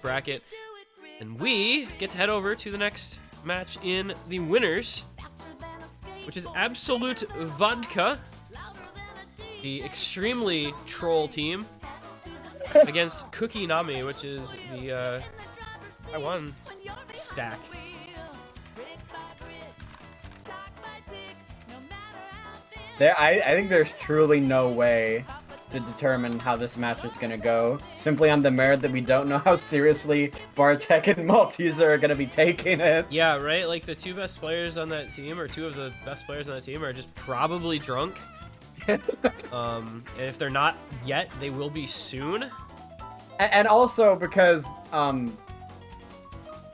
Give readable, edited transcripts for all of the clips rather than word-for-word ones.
bracket. And we get to head over to the next match in the winners, which is Absolut Vodka, the extremely troll team, against CookieNami, which is the Taiwan stack. I think there's truly no way to determine how this match is going to go, simply on the merit that we don't know how seriously Bartek and Malteser are going to be taking it. Yeah, right? Like, the two best players on that team, or two of the best players on that team, are just probably drunk. And if they're not yet, they will be soon. And also because,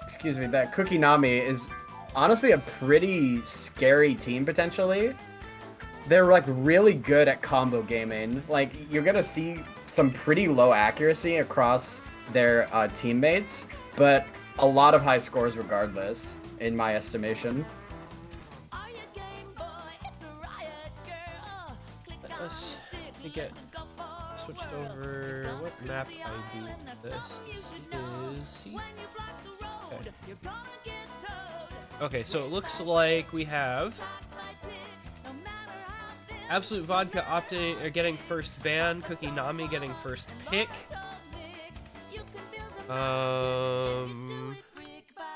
excuse me, that CookieNami is honestly a pretty scary team, potentially. They're, like, really good at combo gaming. Like, you're gonna see some pretty low accuracy across their teammates, but a lot of high scores regardless, in my estimation. Let us get switched over. What map ID is this? This is C. Okay, so it looks like we have Absolut Vodka opting or getting first ban, CookieNami getting first pick.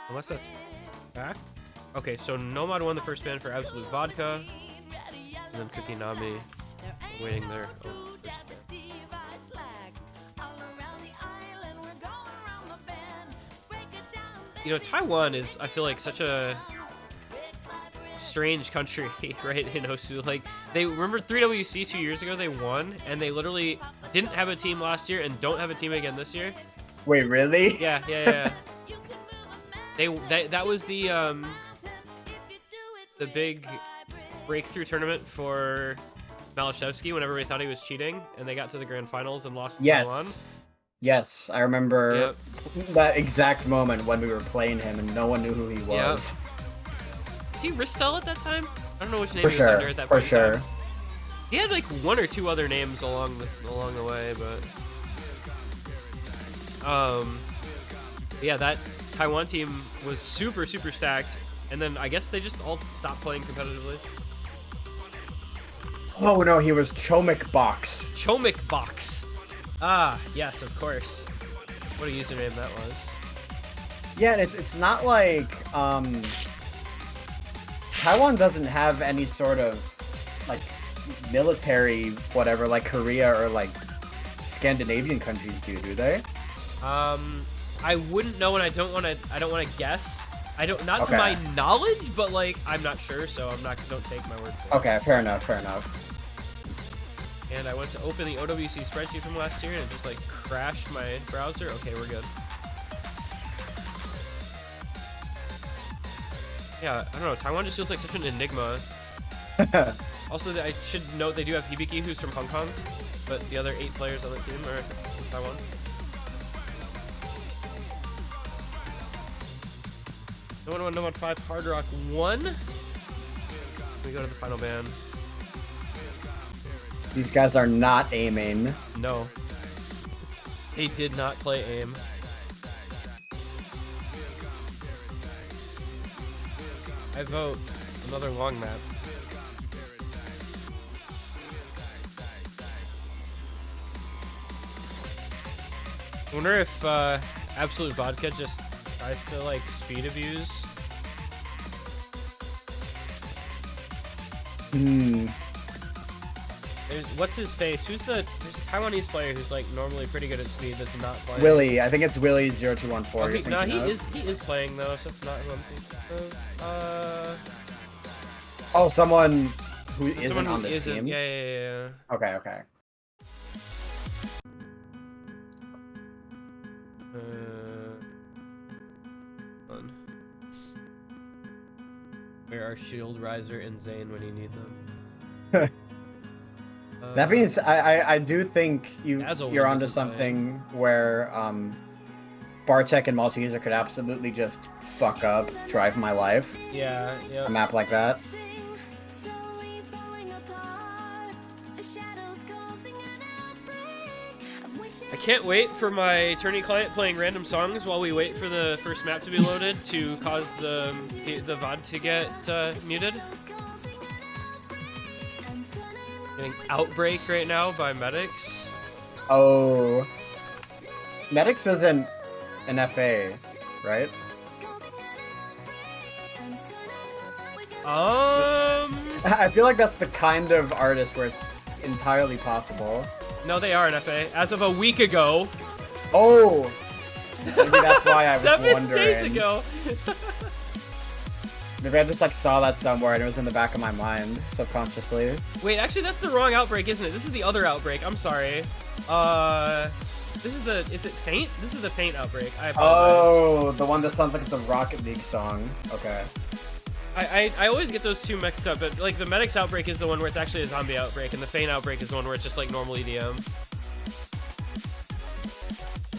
Unless that's back. Okay, so Nomad won the first ban for Absolut Vodka, and then CookieNami waiting there. Oh, first ban. You know, Taiwan is, I feel like, such a strange country, right, in Osu. Like, they remember 3WC 2 years ago, they won, and they literally didn't have a team last year and don't have a team again this year. Wait, really? Yeah. That was the big breakthrough tournament for Malashevsky when everybody thought he was cheating, and they got to the grand finals and lost to Taiwan. Yes, I remember that exact moment when we were playing him and no one knew who he was. Yep. Was he Ristel at that time? I don't know which name he was under at that point. For sure. He had like one or two other names along the way, but yeah, that Taiwan team was super stacked, and then I guess they just all stopped playing competitively. Oh no, he was Chomik Box. Chomik Box. Ah, yes, of course. What a username that was. Yeah, and it's not like Taiwan doesn't have any sort of like military whatever like Korea or like Scandinavian countries do they? I wouldn't know, and I don't want to guess. Not to my knowledge, but like I'm not sure, so don't take my word for it. Okay, fair enough. And I went to open the OWC spreadsheet from last year, and it just like crashed my browser. Okay, we're good. Yeah, I don't know. Taiwan just feels like such an enigma. Also, I should note they do have Hibiki, who's from Hong Kong, but the other 8 players on the team are from Taiwan. No 5 Hard Rock 1. We go to the final ban. These guys are not aiming. No. They did not play aim. I vote another long map. I wonder if Absolut Vodka just tries to like speed abuse. What's his face? There's a Taiwanese player who's like normally pretty good at speed that's not playing. Willie, I think it's Willie 0214. Okay, no, he is playing though, so it's not who I'm thinking of. Oh, someone who isn't on this team? Yeah. Okay. Where are Shield Riser and Zane when you need them? That means I do think you're onto something where Bartek and Malteser could absolutely just fuck up Drive My Life. Yeah. A map like that. I can't wait for my tourney client playing random songs while we wait for the first map to be loaded to cause the VOD to get muted. Getting Outbreak right now by Medics. Oh. Medics isn't an FA, right? I feel like that's the kind of artist where it's entirely possible. No, they are an FA. As of a week ago. Oh! Maybe that's why I was 7 wondering. days ago. Maybe I just like saw that somewhere and it was in the back of my mind subconsciously. Wait, actually that's the wrong Outbreak, isn't it? This is the other Outbreak. I'm sorry. This is the, is it Faint? This is the Faint Outbreak. I apologize. Oh, the one that sounds like it's a Rocket League song. Okay. I always get those two mixed up, but like the Medics Outbreak is the one where it's actually a zombie outbreak, and the Faint Outbreak is the one where it's just like normal EDM.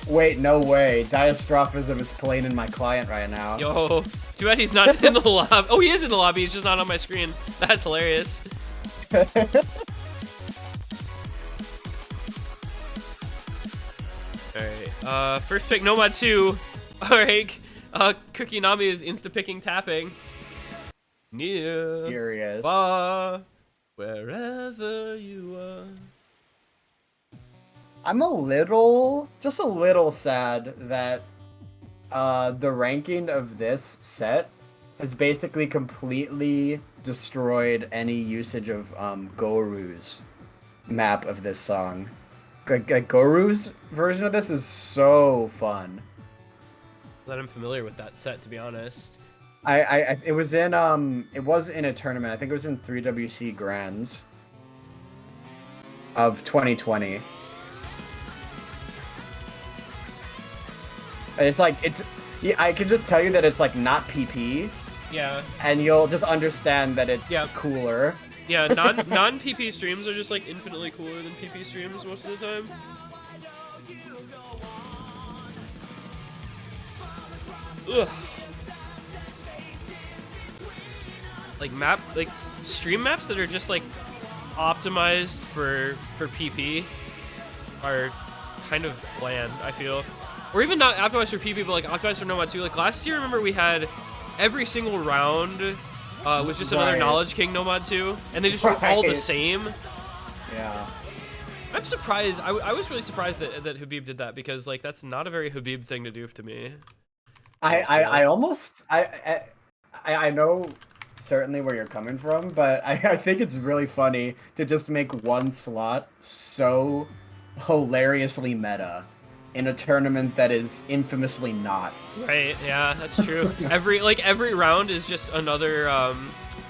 Wait, no way. Diastrophism is playing in my client right now. Yo, too bad he's not in the lobby. Oh, he is in the lobby, he's just not on my screen. That's hilarious. Alright, first pick Nomad 2. Alright, CookieNami is insta-picking tapping. Near, Curious. far, wherever you are. I'm just a little sad that the ranking of this set has basically completely destroyed any usage of Goru's map of this song. Like Goru's version of this is so fun. That I'm familiar with that set, to be honest. It was in a tournament. I think it was in 3WC Grands of 2020. And it's like yeah, I can just tell you that it's like not PP. Yeah. And you'll just understand that it's cooler. Yeah, non-PP streams are just like infinitely cooler than PP streams most of the time. Ugh. Like stream maps that are just like optimized for PP are kind of bland, I feel. Or even not optimized for PP, but like optimized for Nomad 2. Like last year, remember we had every single round was just another Knowledge King Nomad 2, and they just were all the same. Yeah. I'm surprised. I was really surprised that Habib did that, because like that's not a very Habib thing to do to me. I know certainly where you're coming from, but I think it's really funny to just make one slot so hilariously meta in a tournament that is infamously not. Right, yeah, that's true. every round is just another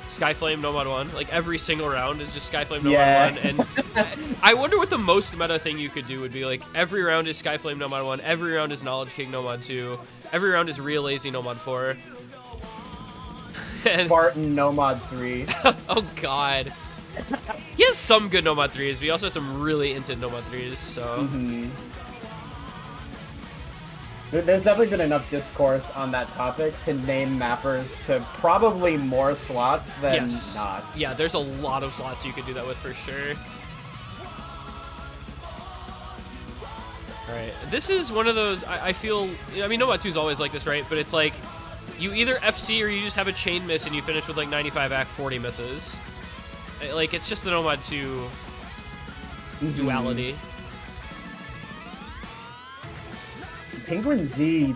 Skyflame Nomad 1. Like every single round is just Skyflame Nomad 1. And I wonder what the most meta thing you could do would be. Like every round is Skyflame Nomad 1, every round is Knowledge King Nomad 2, every round is Real Lazy Nomad 4. Spartan Nomad 3. Oh god. He has some good Nomad 3s, but he also has some really into Nomad 3s, so... There's definitely been enough discourse on that topic to name mappers to probably more slots than not. Yeah, there's a lot of slots you could do that with for sure. Alright, this is one of those, I feel, I mean, Nomad 2 is always like this, right? But it's like, you either FC or you just have a chain miss and you finish with like 95 AC 40 misses. Like, it's just the Nomad 2 duality. Penguin Z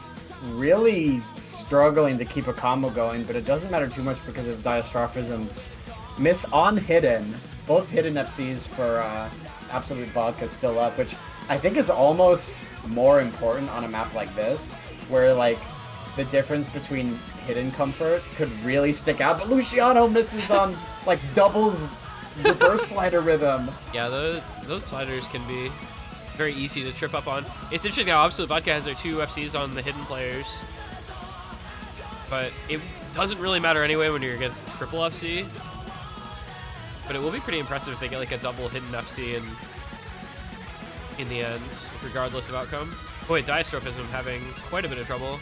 really struggling to keep a combo going, but it doesn't matter too much because of Diastrophism's miss on Hidden. Both Hidden FCs for Absolut Vodka still up, which I think is almost more important on a map like this, where like the difference between Hidden comfort could really stick out, but Luciano misses on like doubles reverse slider rhythm. Yeah, those sliders can be very easy to trip up on. It's interesting how Absolut Vodka has their 2 FCs on the hidden players, but it doesn't really matter anyway when you're against triple FC. But it will be pretty impressive if they get like a double hidden FC in the end, regardless of outcome. Boy, Diastrophism having quite a bit of trouble.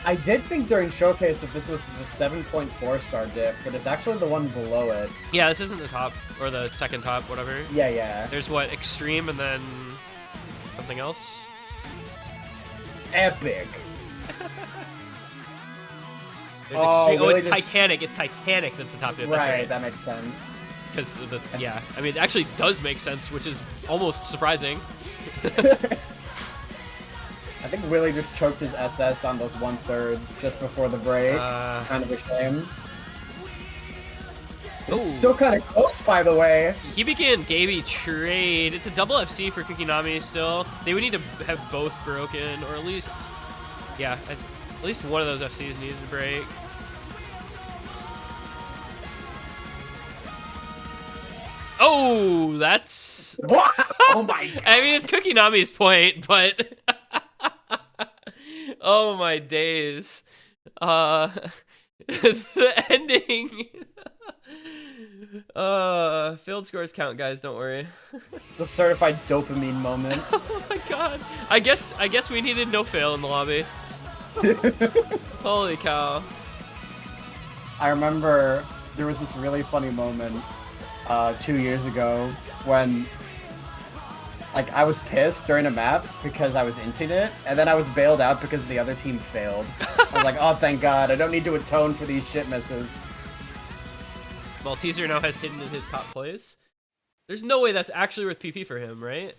I did think during Showcase that this was the 7.4 star diff, but it's actually the one below it. Yeah, this isn't the top, or the second top, whatever. Yeah. There's what, Extreme and then something else. Epic. There's extreme. Oh, really it's Titanic. It's Titanic that's the top diff. That's right. That makes sense. Because of the yeah, I mean, it actually does make sense, which is almost surprising. I think Willie just choked his SS on those 1/3 just before the break. Kind of a shame. It's still kind of close, by the way. Hibiki and Gaby trade. It's a double FC for CookieNami still. They would need to have both broken, or at least, yeah, at least one of those FCs needed to break. Oh, that's... What? Oh my god. I mean, it's CookieNami's point, but... oh my days. The ending... failed scores count, guys, don't worry. The certified dopamine moment. Oh my god. I guess we needed no fail in the lobby. Holy cow. I remember there was this really funny moment 2 years ago when like I was pissed during a map because I was inting it, and then I was bailed out because the other team failed. I was like, oh thank god, I don't need to atone for these shit misses. Malteser now has hidden in his top plays. There's no way that's actually worth PP for him, right?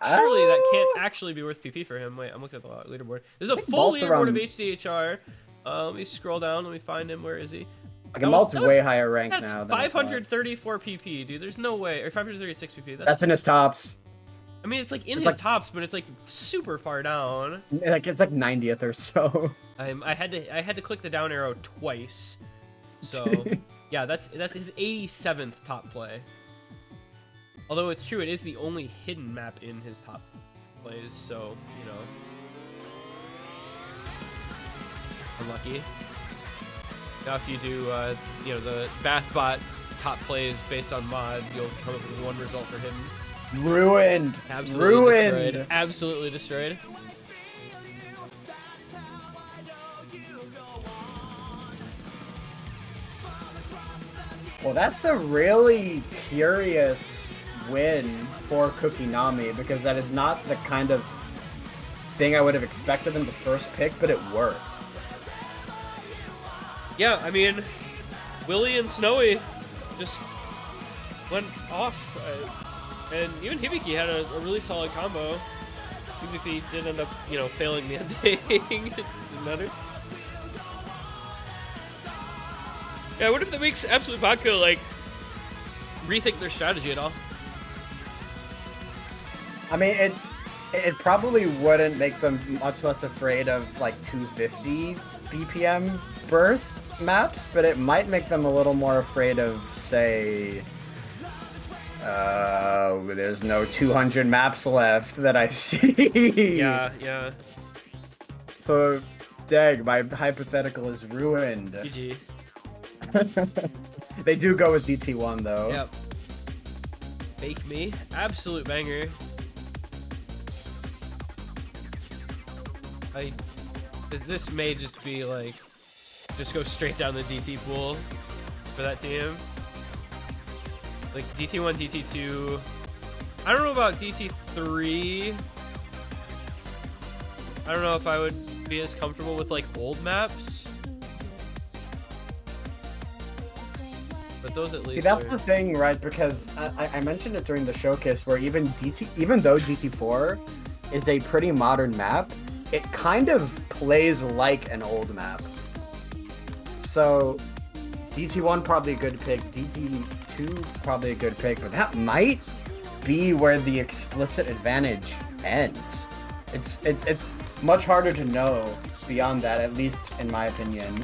Surely that can't actually be worth PP for him. Wait, I'm looking at the leaderboard. There's a full leaderboard of HCHR. Let me scroll down. Let me find him. Where is he? Like Malt's way higher rank now. That's 534 PP, dude. There's no way. Or 536 PP. That's in his tops. I mean, it's like in his tops, but it's like super far down. Like it's like 90th or so. I had to click the down arrow twice. So yeah, that's his 87th top play. Although it's true, it is the only hidden map in his top plays. So you know, unlucky. Now, if you do, you know, the Bathbot top plays based on mod, you'll come up with one result for him. Ruined. Absolutely destroyed. Absolutely destroyed. Well, that's a really curious win for CookieNami because that is not the kind of thing I would have expected them to first pick, but it worked. Yeah, I mean, Willie and Snowy just went off, and even Hibiki had a really solid combo. Even if he did end up, you know, failing the ending, it didn't matter. Yeah, what if that makes Absolut Vodka, like, rethink their strategy at all? I mean, it probably wouldn't make them much less afraid of, like, 250 BPM burst maps, but it might make them a little more afraid of, say, there's no 200 maps left that I see. Yeah, yeah. So, dang, my hypothetical is ruined. GG. They do go with DT1 though. Yep. Fake me. Absolute banger. This may just be like, just go straight down the DT pool for that team. Like DT1, DT2. I don't know about DT3. I don't know if I would be as comfortable with like old maps. But those at least. See, that's the thing, right? Because I mentioned it during the showcase where even though DT4 is a pretty modern map, it kind of plays like an old map. So DT1 probably a good pick, DT2 probably a good pick, but that might be where the explicit advantage ends. It's much harder to know beyond that, at least in my opinion.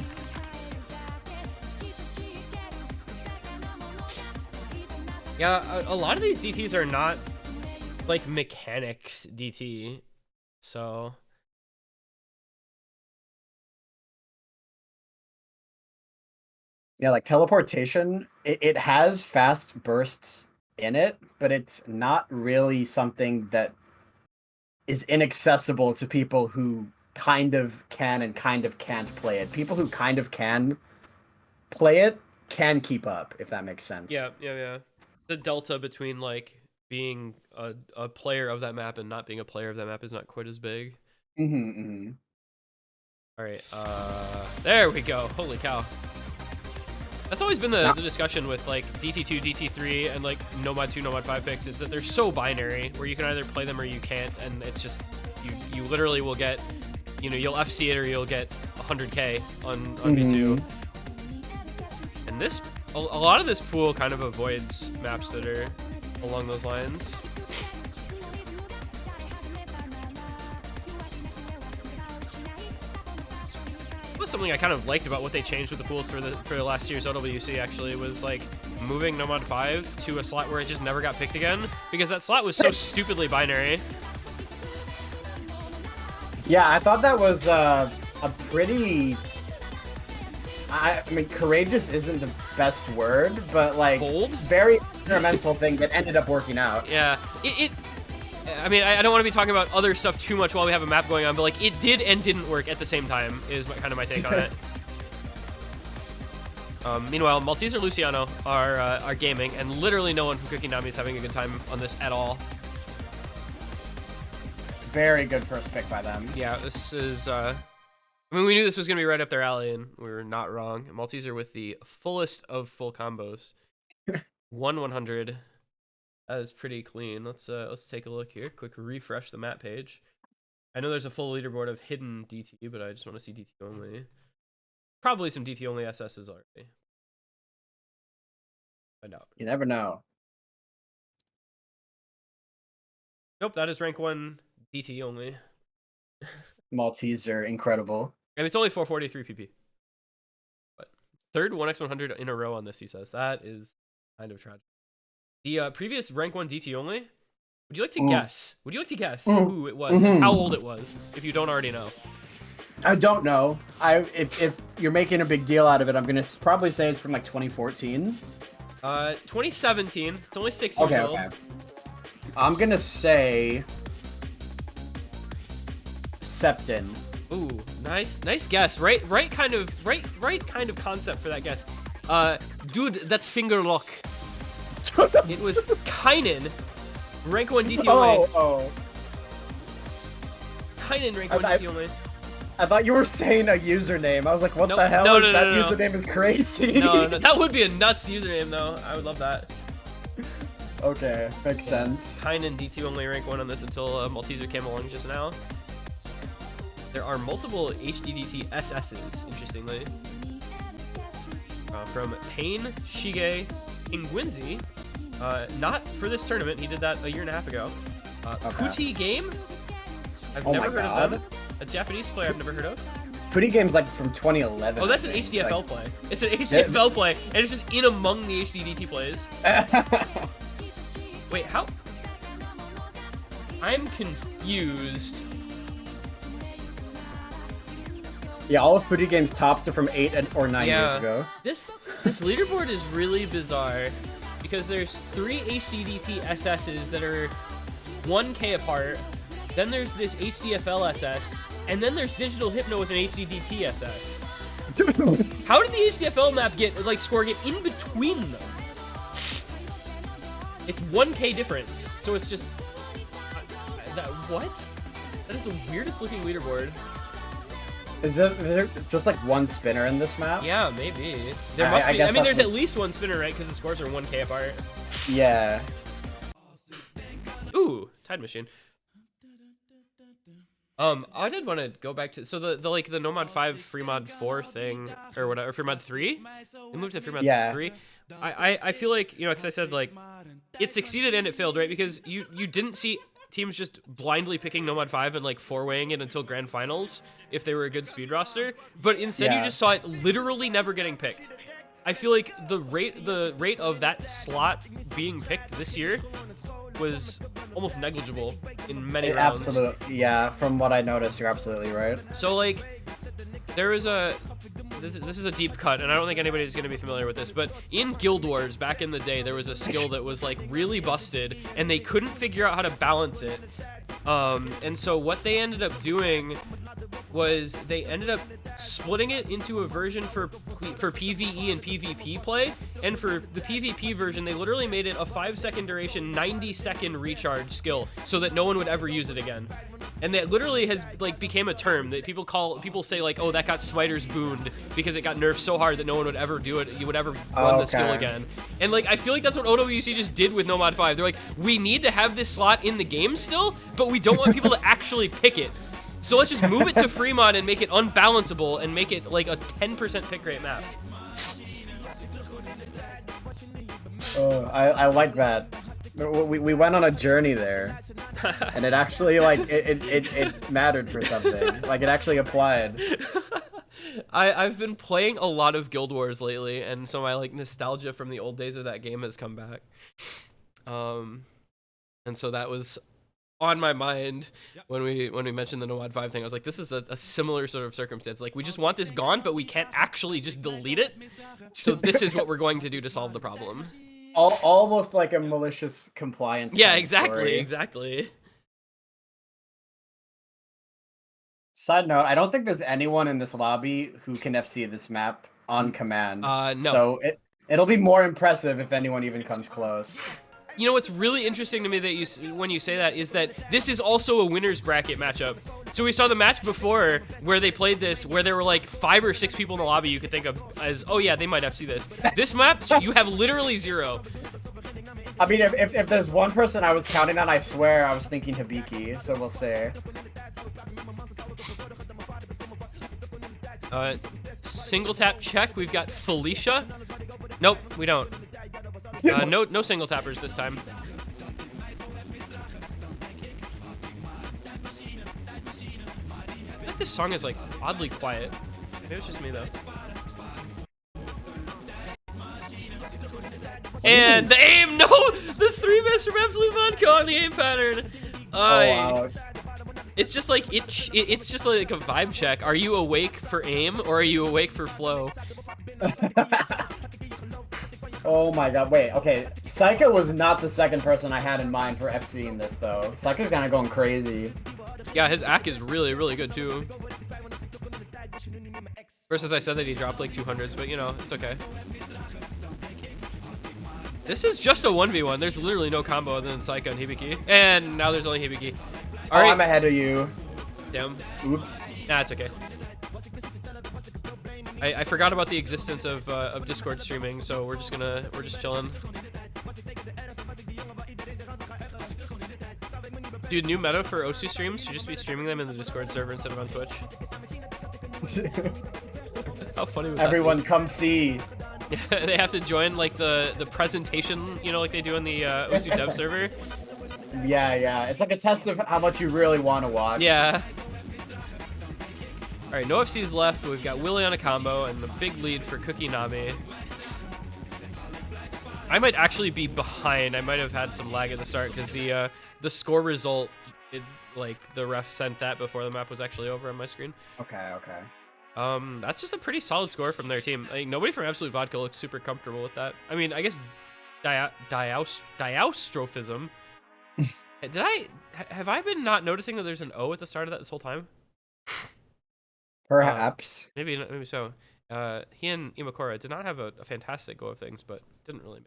Yeah, a lot of these DTs are not like mechanics DT, so. Yeah, like teleportation, it has fast bursts in it, but it's not really something that is inaccessible to people who kind of can and kind of can't play it. People who kind of can play it can keep up, if that makes sense. Yeah. The delta between like being a player of that map and not being a player of that map is not quite as big. All right, there we go. Holy cow. That's always been the discussion with like DT2, DT3, and like Nomad 2, Nomad 5 picks. It's that they're so binary where you can either play them or you can't, and it's just you literally will get, you know, you'll FC it or you'll get 100K on V2. And this, a lot of this pool kind of avoids maps that are along those lines. Was something I kind of liked about what they changed with the pools for last year's OWC actually was like moving Nomad 5 to a slot where it just never got picked again, because that slot was so stupidly binary. Yeah, I thought that was a pretty, I mean, courageous isn't the best word, but like bold, very experimental thing that ended up working out. Yeah, I mean, I don't want to be talking about other stuff too much while we have a map going on, but like it did and didn't work at the same time is kind of my take on it. Meanwhile, Maltese or Luciano are gaming, and literally no one from CookieNami is having a good time on this at all. Very good first pick by them. Yeah, this is. I mean, we knew this was gonna be right up their alley, and we were not wrong. Maltese are with the fullest of full combos. 100. That is pretty clean. Let's take a look here. Quick refresh the map page. I know there's a full leaderboard of hidden DT, but I just want to see DT only. Probably some DT only SSs already. Find out. You never know. Nope, that is rank 1 DT only. Maltese are incredible. And it's only 443 PP. But third 1x100 in a row on this, he says. That is kind of tragic. The previous rank 1 DT only, would you like to guess? Would you like to guess who it was and how old it was, if you don't already know? I don't know. If you're making a big deal out of it, I'm gonna probably say it's from like 2014. 2017. It's only 6 years old. Okay. I'm gonna say Septon. Ooh, nice guess. Right kind of concept for that guess. Dude, that's finger lock. It was Kynan, rank 1 DT only. Kynan, rank 1 DT only. I thought you were saying a username. I was like, what the hell? No, that username is crazy. No, that would be a nuts username though. I would love that. Okay, makes sense. Kynan DT only rank 1 on this until Malteser came along just now. There are multiple HDDT SSs, interestingly. From Payne, Shige, Ingwinzi. Not for this tournament. He did that a year and a half ago. Kuti Game. I've never heard of them. A Japanese player I've never heard of. Kuti Game's like from 2011. Oh, that's an HDFL play. It's an HDFL play, and it's just in among the HDDT plays. Wait, how? I'm confused. Yeah, all of Kuti Game's tops are from 8 or 9 years ago. This leaderboard is really bizarre because there's 3 HDDT SSs that are 1K apart. Then there's this HDFL SS, and then there's Digital Hypno with an HDDT SS. How did the HDFL map score get in between them? It's 1K difference, so it's just what? That is the weirdest looking leaderboard. Is there just like one spinner in this map? Yeah, maybe. There must be. I mean, there's at least one spinner, right? Because the scores are 1K apart. Yeah. Ooh, Tide Machine. I did want to go back to the Nomad 5 Free Mod 4 thing or whatever, Free Mod 3. It moved to Free Mod 3. I feel like, you know, because I said like it succeeded and it failed, right? Because you didn't see teams just blindly picking Nomad 5 and like 4-weighing it until grand finals if they were a good speed roster, but instead you just saw it literally never getting picked. I feel like the rate of that slot being picked this year was almost negligible in many rounds. Absolutely, yeah. From what I noticed, you're absolutely right. So like, there was this is a deep cut, and I don't think anybody's going to be familiar with this, but in Guild Wars back in the day, there was a skill that was like really busted, and they couldn't figure out how to balance it. And so what they ended up doing was they ended up splitting it into a version for PvE and PvP play, and for the PvP version, they literally made it a 5-second duration, 90-second recharge skill, so that no one would ever use it again. And that literally has like became a term that people say like, oh, that got Smiter's booned because it got nerfed so hard that no one would ever do it. You would ever run the skill again. And like, I feel like that's what OWC just did with No Mod 5. They're like, we need to have this slot in the game still, but we don't want people to actually pick it. So let's just move it to free mod and make it unbalanceable and make it like a 10% pick rate map. Oh, I like that. We went on a journey there, and it actually like it mattered for something. Like it actually applied. I've been playing a lot of Guild Wars lately, and so my like nostalgia from the old days of that game has come back. And so that was on my mind when we mentioned the No Mod 5 thing. I was like, this is a similar sort of circumstance. Like, we just want this gone, but we can't actually just delete it. So this is what we're going to do to solve the problem. Almost like a malicious compliance. Yeah, exactly. Side note, I don't think there's anyone in this lobby who can FC this map on command. No. So it'll be more impressive if anyone even comes close. You know what's really interesting to me that when you say that is that this is also a winner's bracket matchup. So we saw the match before where they played this, where there were like 5 or 6 people in the lobby you could think of as, oh yeah, they might FC this. This map, you have literally 0. I mean, if there's one person I was counting on, I swear I was thinking Hibiki, so we'll see. Single tap check, we've got Felicia. Nope, we don't. No single tappers this time. I feel like this song is like oddly quiet. Maybe it's just me though. And the aim, no! The 3 miss from Absolut Vodka on the aim pattern. Wow. It's just like it's just like a vibe check. Are you awake for aim or are you awake for flow? Oh my god, wait, okay. Psycho was not the second person I had in mind for FCing this, though. Psycho's kind of going crazy. Yeah, his AC is really, really good, too. Versus I said that he dropped like 200s, but you know, it's okay. This is just a 1v1. There's literally no combo other than Psycho and Hibiki. And now there's only Hibiki. All right. I'm ahead of you. Damn. Oops. Nah, it's okay. I forgot about the existence of Discord streaming, so we're just chilling. Dude, new meta for OC streams should just be streaming them in the Discord server instead of on Twitch. How funny would that be? Everyone come see. They have to join like the presentation, you know, like they do in the OC dev server. Yeah. It's like a test of how much you really want to watch. Yeah. All right, no FCs left, but we've got Willie on a combo and the big lead for CookieNami. I might actually be behind. I might have had some lag at the start because the score result, like the ref sent that before the map was actually over on my screen. Okay. That's just a pretty solid score from their team. Like, nobody from Absolut Vodka looks super comfortable with that. I mean, I guess diaustrophism. Have I been not noticing that there's an O at the start of that this whole time? Perhaps. Maybe so. He and Imakura did not have a fantastic go of things, but didn't really.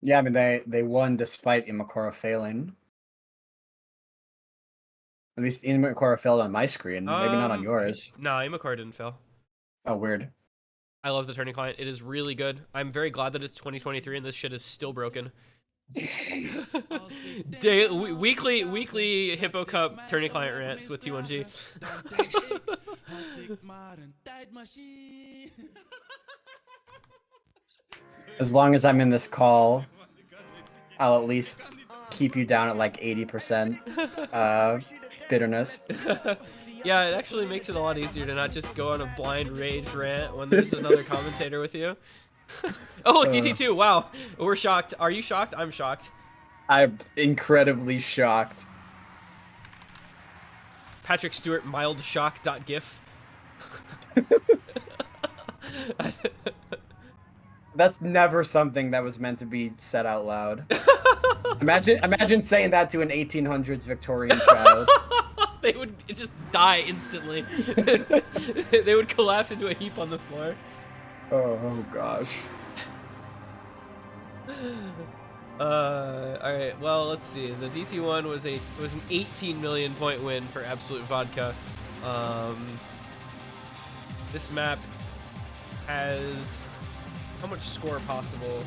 Yeah, I mean they won despite Imakura failing. At least Imakura failed on my screen, maybe not on yours. No, Imakura didn't fail. Oh, weird. I love the turning client. It is really good. I'm very glad that it's 2023 and this shit is still broken. Weekly Hippo Cup turning client rants with T1G. As long as I'm in this call, I'll at least keep you down at like 80% bitterness. Yeah, it actually makes it a lot easier to not just go on a blind rage rant when there's another commentator with you. Oh, DT2, wow. We're shocked. Are you shocked? I'm shocked. I'm incredibly shocked. Patrick Stewart, mild shock.gif. That's never something that was meant to be said out loud. Imagine saying that to an 1800s Victorian child. They would just die instantly. They would collapse into a heap on the floor. Oh gosh. All right. Well, let's see. The DT1 was an 18 million point win for Absolut Vodka. This map has how much score possible?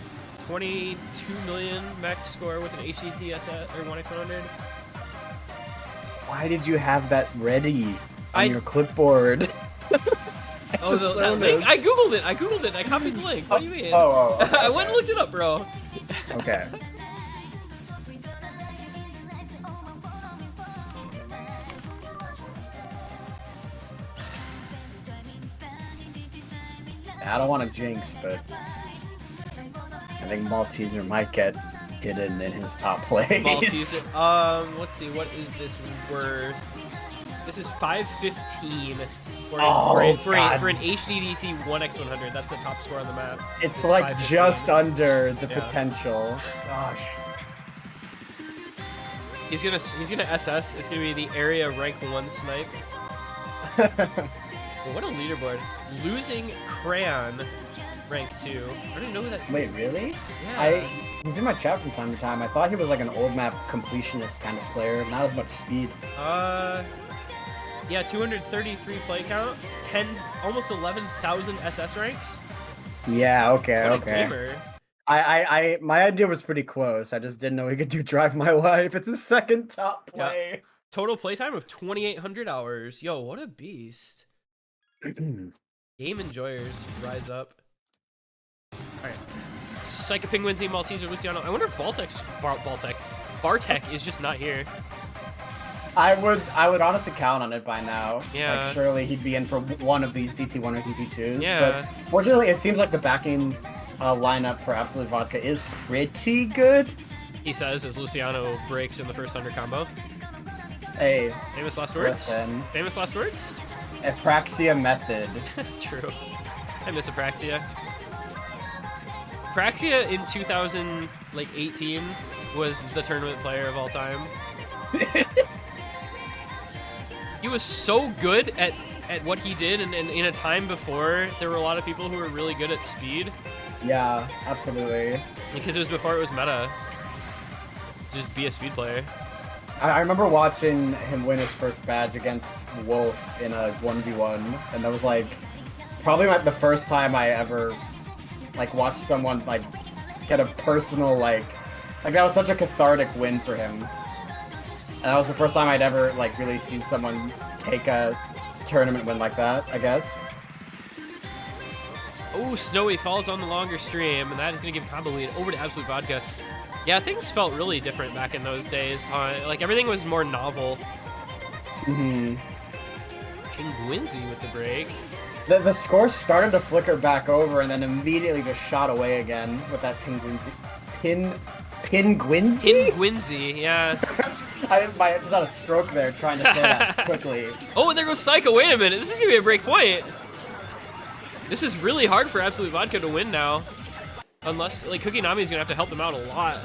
22 million max score with an HCTS or 1x100. Why did you have that ready on your clipboard? Oh, that link? I googled it. I copied the link. What do you mean? Okay. I went and looked it up, bro. Okay. I don't want to jinx, but I think Malteser might get hidden in his top place. Malteser. Let's see. What is this worth? This is 515 for an HDDC 1x100. That's the top score on the map. It's like just under the potential. Gosh. He's gonna SS. It's gonna be the area rank 1 snipe. Well, what a leaderboard. Losing Crayon rank 2. I don't even know who that Wait, is. really? Yeah. He's in my chat from time to time. I thought he was like an old map completionist kind of player, not as much speed. Yeah, 233 play count, almost 11,000 SS ranks. Yeah, okay, What okay. A gamer. My idea was pretty close. I just didn't know he could do Drive My Life. It's his second top play. Yeah. Total playtime of 2,800 hours. Yo, what a beast. Game enjoyers, rise up. Alright. Psycho Penguin, Z, Malteser, Luciano. I wonder if Bartek is just not here. I would honestly count on it by now. Yeah. Like, surely he'd be in for one of these DT1 or DT2s. Yeah. But fortunately, it seems like the backing lineup for Absolut Vodka is pretty good. He says as Luciano breaks in the first 100 combo. Hey. Famous last words? Listen. Famous last words? Apraxia method. True. I miss Apraxia. Apraxia in 2018 was the tournament player of all time. He was so good at what he did, and in a time before there were a lot of people who were really good at speed. Yeah, absolutely. Because it was before it was meta. Just be a speed player. I remember watching him win his first badge against Wolf in a 1v1, and that was like probably like the first time I ever like watched someone like get a personal like that was such a cathartic win for him. And that was the first time I'd ever like really seen someone take a tournament win like that, I guess. Oh, Snowy falls on the longer stream, and that is going to give combo lead over to Absolut Vodka. Yeah, things felt really different back in those days. Like, everything was more novel. Mm-hmm. Penguinzy with the break. The score started to flicker back over, and then immediately just shot away again with that Penguinzy. Penguinzy, yeah. I just had a stroke there trying to say that quickly. Oh, and there goes Psycho. Wait a minute. This is going to be a break point. This is really hard for Absolut Vodka to win now. Unless, like, CookieNami is going to have to help them out a lot.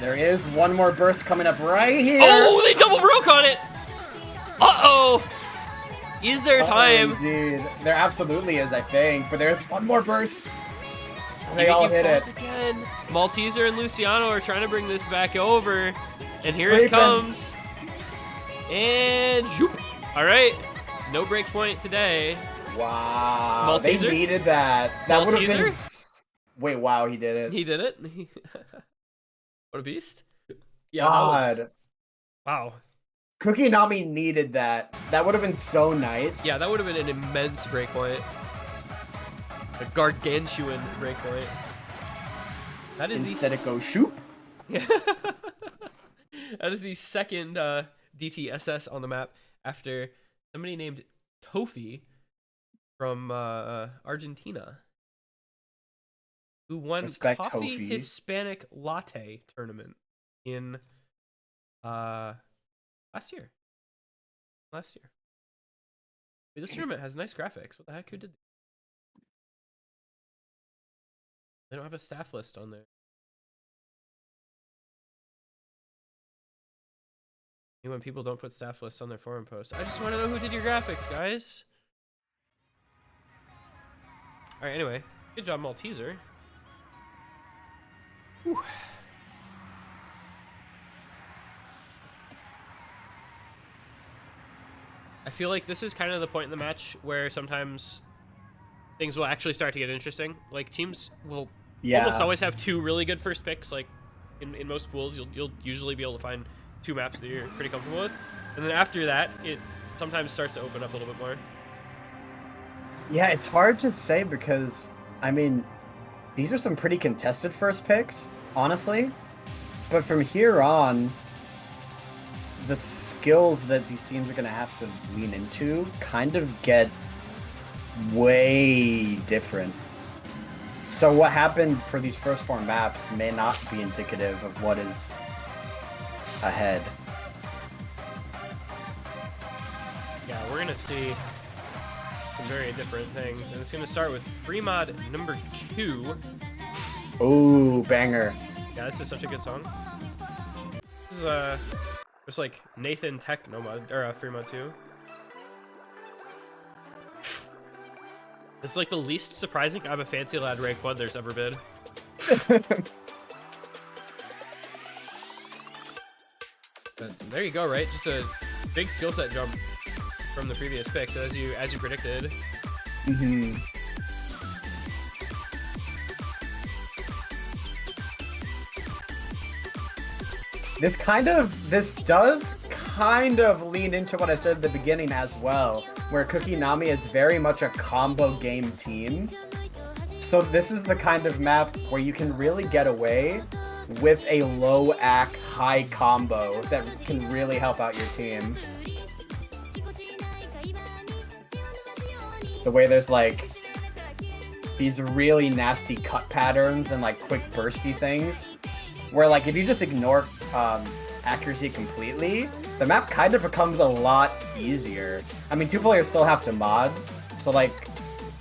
There is one more burst coming up right here. Oh, they double broke on it. Uh-oh. Is there time? Indeed. There absolutely is, I think. But there's one more burst. They all hit it. Again. Malteser and Luciano are trying to bring this back over. And here it comes. And zoop. All right. No break point today. Wow. Malteser? They needed that. That would have been... Wait, wow, he did it. He did it? What a beast. Yeah, God. Wow. CookieNami needed that. That would have been so nice. Yeah, that would have been an immense breakpoint. A gargantuan breakpoint. That is Instead it goes shoot. Yeah. That is the second DTSS on the map after somebody named Tofi from Argentina, who won Respect Coffee Tofi. Hispanic Latte tournament in last year. Wait, this tournament has nice graphics. What the heck? Who did? They don't have a staff list on there. When people don't put staff lists on their forum posts. I just want to know who did your graphics, guys. All right, anyway. Good job, Malteser. Whew. I feel like this is kind of the point in the match where sometimes things will actually start to get interesting. Like, teams will almost always have two really good first picks. Like, in most pools, you'll usually be able to find two maps that you're pretty comfortable with. And then after that, it sometimes starts to open up a little bit more. Yeah, it's hard to say because, I mean, these are some pretty contested first picks, honestly. But from here on, the skills that these teams are going to have to lean into kind of get way different. So what happened for these first four maps may not be indicative of what is ahead. Yeah, we're going to see some very different things. And it's going to start with free mod number 2. Ooh, banger. Yeah, this is such a good song. This is just like Nathan Tech no mod, or free mod 2. This is like the least surprising I'm a fancy lad rank 1 there's ever been. But there you go, right? Just a big skill set jump from the previous picks, as you predicted. Mm-hmm. This does kind of lean into what I said at the beginning as well, where CookieNami is very much a combo game team. So this is the kind of map where you can really get away with a low AC, high combo that can really help out your team. The way there's like these really nasty cut patterns and like quick bursty things, where like if you just ignore accuracy completely, the map kind of becomes a lot easier. I mean, 2 players still have to mod, so like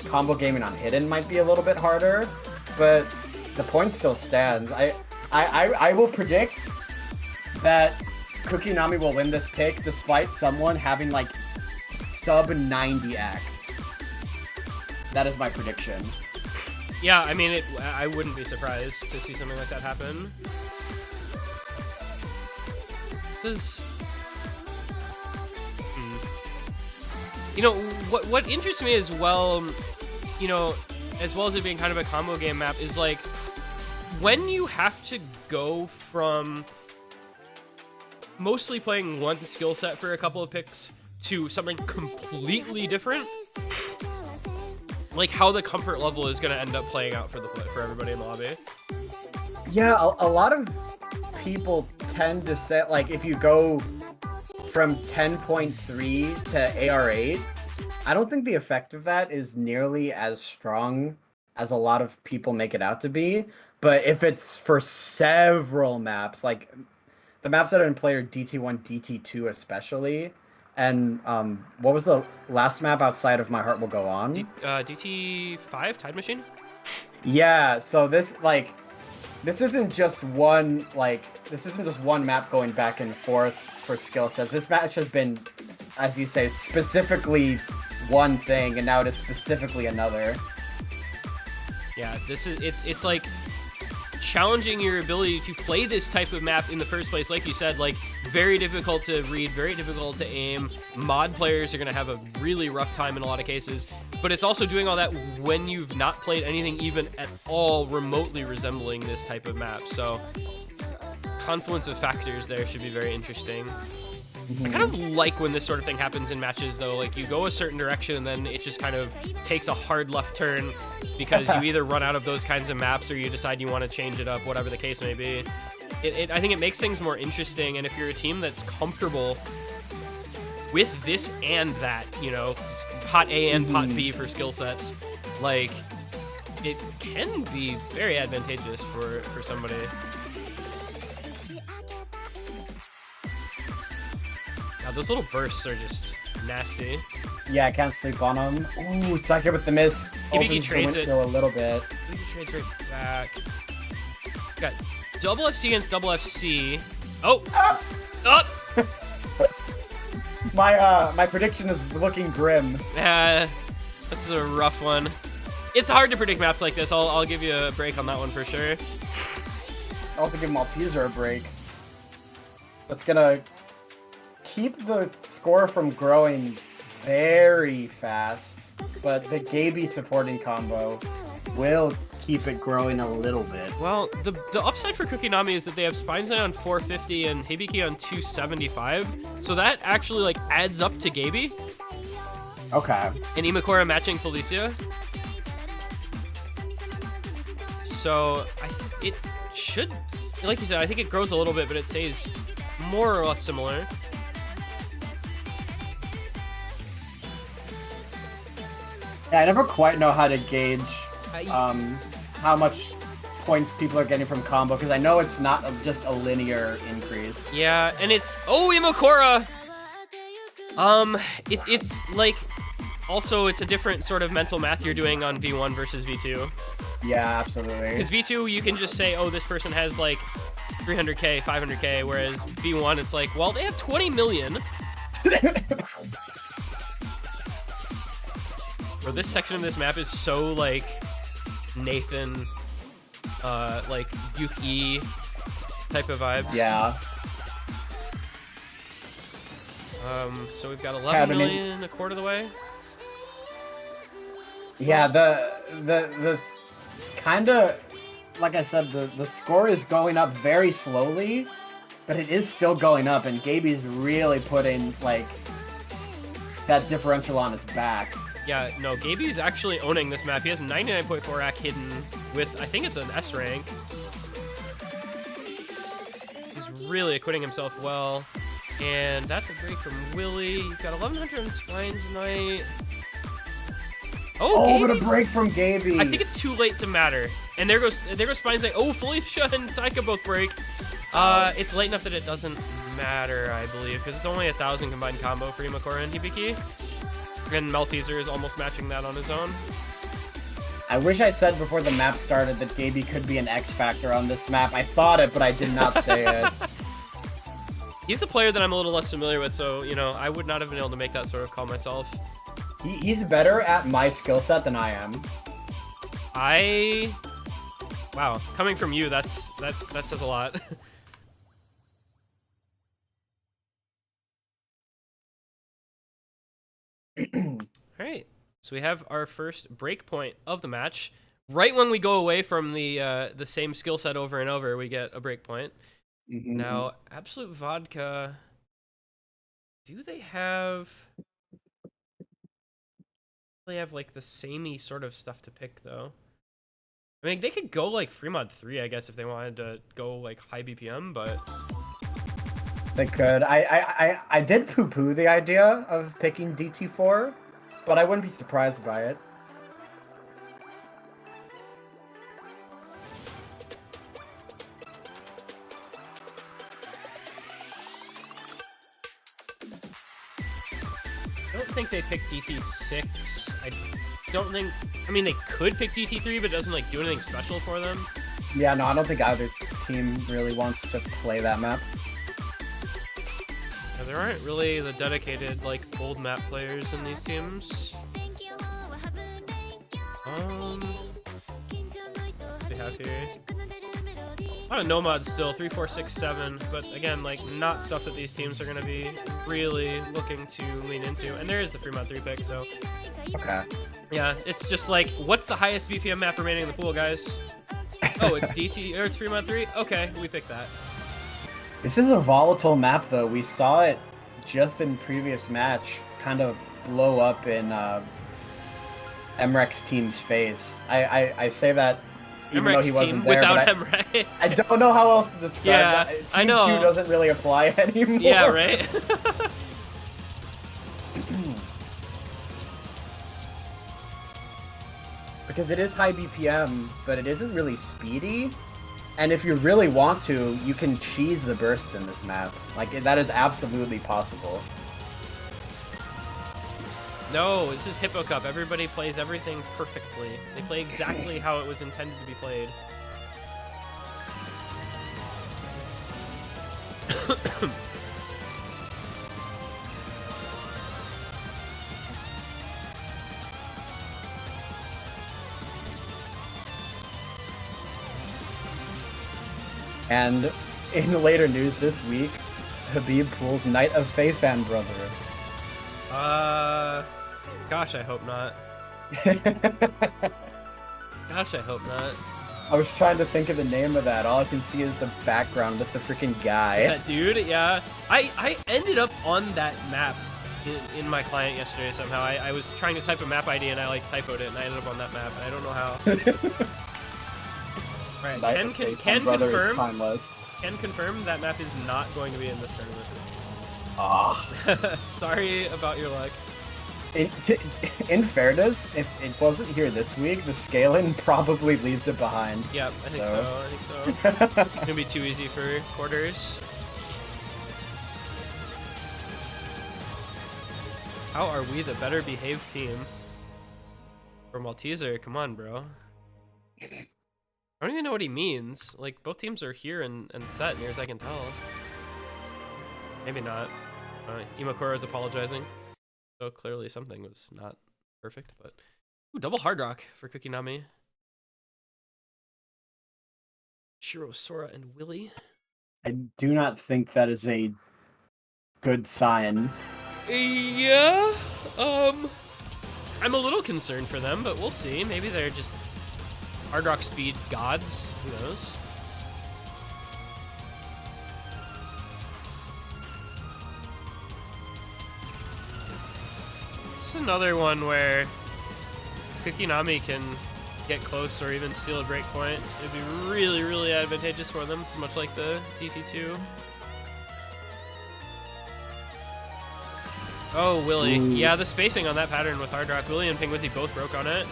combo gaming on hidden might be a little bit harder, but the point still stands. I will predict that CookieNami will win this pick despite someone having like sub 90 AC. That is my prediction. Yeah, I mean, I wouldn't be surprised to see something like that happen. This is... You know, what interests me as well, you know, as well as it being kind of a combo game map, is like, when you have to go from mostly playing one skill set for a couple of picks to something completely different, like how the comfort level is going to end up playing out for everybody in the lobby. Yeah, a lot of people tend to say, like, if you go from 10.3 to AR8, I don't think the effect of that is nearly as strong as a lot of people make it out to be. But if it's for several maps, like the maps that have been played are DT1, DT2 especially, and what was the last map outside of My Heart Will Go On? DT5, Tide Machine? Yeah, so this isn't just one map going back and forth for skill sets. This match has been, as you say, specifically one thing, and now it is specifically another. Yeah, it's like challenging your ability to play this type of map in the first place. Like you said, like very difficult to read, very difficult to aim. Mod players are going to have a really rough time in a lot of cases, but it's also doing all that when you've not played anything even at all remotely resembling this type of map. So confluence of factors there should be very interesting. I kind of like when this sort of thing happens in matches, though. Like, you go a certain direction, and then it just kind of takes a hard left turn because you either run out of those kinds of maps or you decide you want to change it up, whatever the case may be. I think it makes things more interesting, and if you're a team that's comfortable with this and that, you know, pot A and pot B for skill sets, like, it can be very advantageous for somebody. God, those little bursts are just nasty. Yeah, I can't sleep on them. Ooh, Psycho with the miss. EBD trades it. A little bit. EBD trades right back. Got double FC against double FC. Oh! Up! My prediction is looking grim. This is a rough one. It's hard to predict maps like this. I'll give you a break on that one for sure. I'll also give Malteser a break. That's gonna keep the score from growing very fast, but the Gaby supporting combo will keep it growing a little bit. Well, the upside for CookieNami is that they have Spinezai on 450 and Hibiki on 275, so that actually like adds up to Gaby. Okay. And Imakura matching Felicia. So it should, like you said, I think it grows a little bit, but it stays more or less similar. Yeah, I never quite know how to gauge how much points people are getting from combo, because I know it's not just a linear increase. Yeah, and it's Imakura. It's like also it's a different sort of mental math you're doing on V1 versus V2. Yeah, absolutely. Because V2 you can just say, oh, this person has like 300k, 500k, whereas V1 it's like, well, they have 20 million. Bro, this section of this map is so like Nathan, like Yuki type of vibes. Yeah. So we've got 11 million a quarter of the way. Yeah, the kind of, like I said, the score is going up very slowly, but it is still going up, and Gaby's really putting like that differential on his back. Yeah, no, Gaby's actually owning this map. He has 99.4 AC hidden with, I think it's an S rank. He's really acquitting himself well. And that's a break from Willie. You've got 1100 on Spines tonight. Oh, but a break from Gaby. I think it's too late to matter. And there goes Spines Night. Oh, Felicia and Taika both break. It's late enough that it doesn't matter, I believe, because it's only 1,000 combined combo for Imakura and Hibiki. And Malteser is almost matching that on his own. I wish I said before the map started that Gaby could be an X factor on this map. I thought it, but I did not say it. He's the player that I'm a little less familiar with, so, you know, I would not have been able to make that sort of call myself. He's better at my skill set than I am. Wow, coming from you, that says a lot. Alright, so we have our first break point of the match. Right when we go away from the same skill set over and over, we get a break point. Mm-hmm. Now, Absolut Vodka, do they have like the samey sort of stuff to pick though? I mean, they could go like Fremont 3, I guess, if they wanted to go like high BPM, but they could. I did poo-poo the idea of picking DT4, but I wouldn't be surprised by it. I don't think they picked DT6. I don't think, I mean, they could pick DT3, but it doesn't like do anything special for them. Yeah, no, I don't think either team really wants to play that map. Yeah, there aren't really the dedicated like old map players in these teams. What do we have here? A lot of nomads still, 3, 4, 6, 7, but again, like not stuff that these teams are going to be really looking to lean into. And there is the Fremont 3 pick, so okay. Yeah, it's just like, what's the highest BPM map remaining in the pool, guys? Oh, it's DT or it's Fremont 3. Okay, we picked that. This is a volatile map, though. We saw it just in previous match, kind of blow up in Emrek's team's face. I say that. Even Emrek's though he wasn't team there, without but Emrek. I don't know how else to describe Yeah, that. Team I know. 2 doesn't really apply anymore. Yeah, right? Because it is high BPM, but it isn't really speedy. And if you really want to, you can cheese the bursts in this map. Like, that is absolutely possible. No, this is Hippo Cup. Everybody plays everything perfectly. They play exactly how it was intended to be played. And in later news this week, Habib pulls Knight of Faith and brother. Gosh, I hope not. Gosh, I hope not. I was trying to think of the name of that. All I can see is the background with the freaking guy. That dude, yeah. I ended up on that map in my client yesterday somehow. I was trying to type a map ID and I like typoed it and I ended up on that map and I don't know how. Alright, can confirm that map is not going to be in this tournament. Ah. Sorry about your luck. In fairness, if it wasn't here this week, the scaling probably leaves it behind. Yep, I think so. It's gonna be too easy for quarters. How are we the better behaved team? For Malteser, come on, bro. I don't even know what he means. Like, both teams are here and set, near as I can tell. Maybe not. Imakura is apologizing. So clearly something was not perfect, but... Ooh, double hard rock for CookieNami. Shiro, Sora, and Willie. I do not think that is a good sign. Yeah, I'm a little concerned for them, but we'll see. Maybe they're just hard rock speed gods. Who knows? It's another one where if CookieNami can get close or even steal a break point, it'd be really, really advantageous for them. It's much like the DT2. Oh, Willie. Ooh. Yeah, the spacing on that pattern with hard rock. Willie and Pingwithy both broke on it.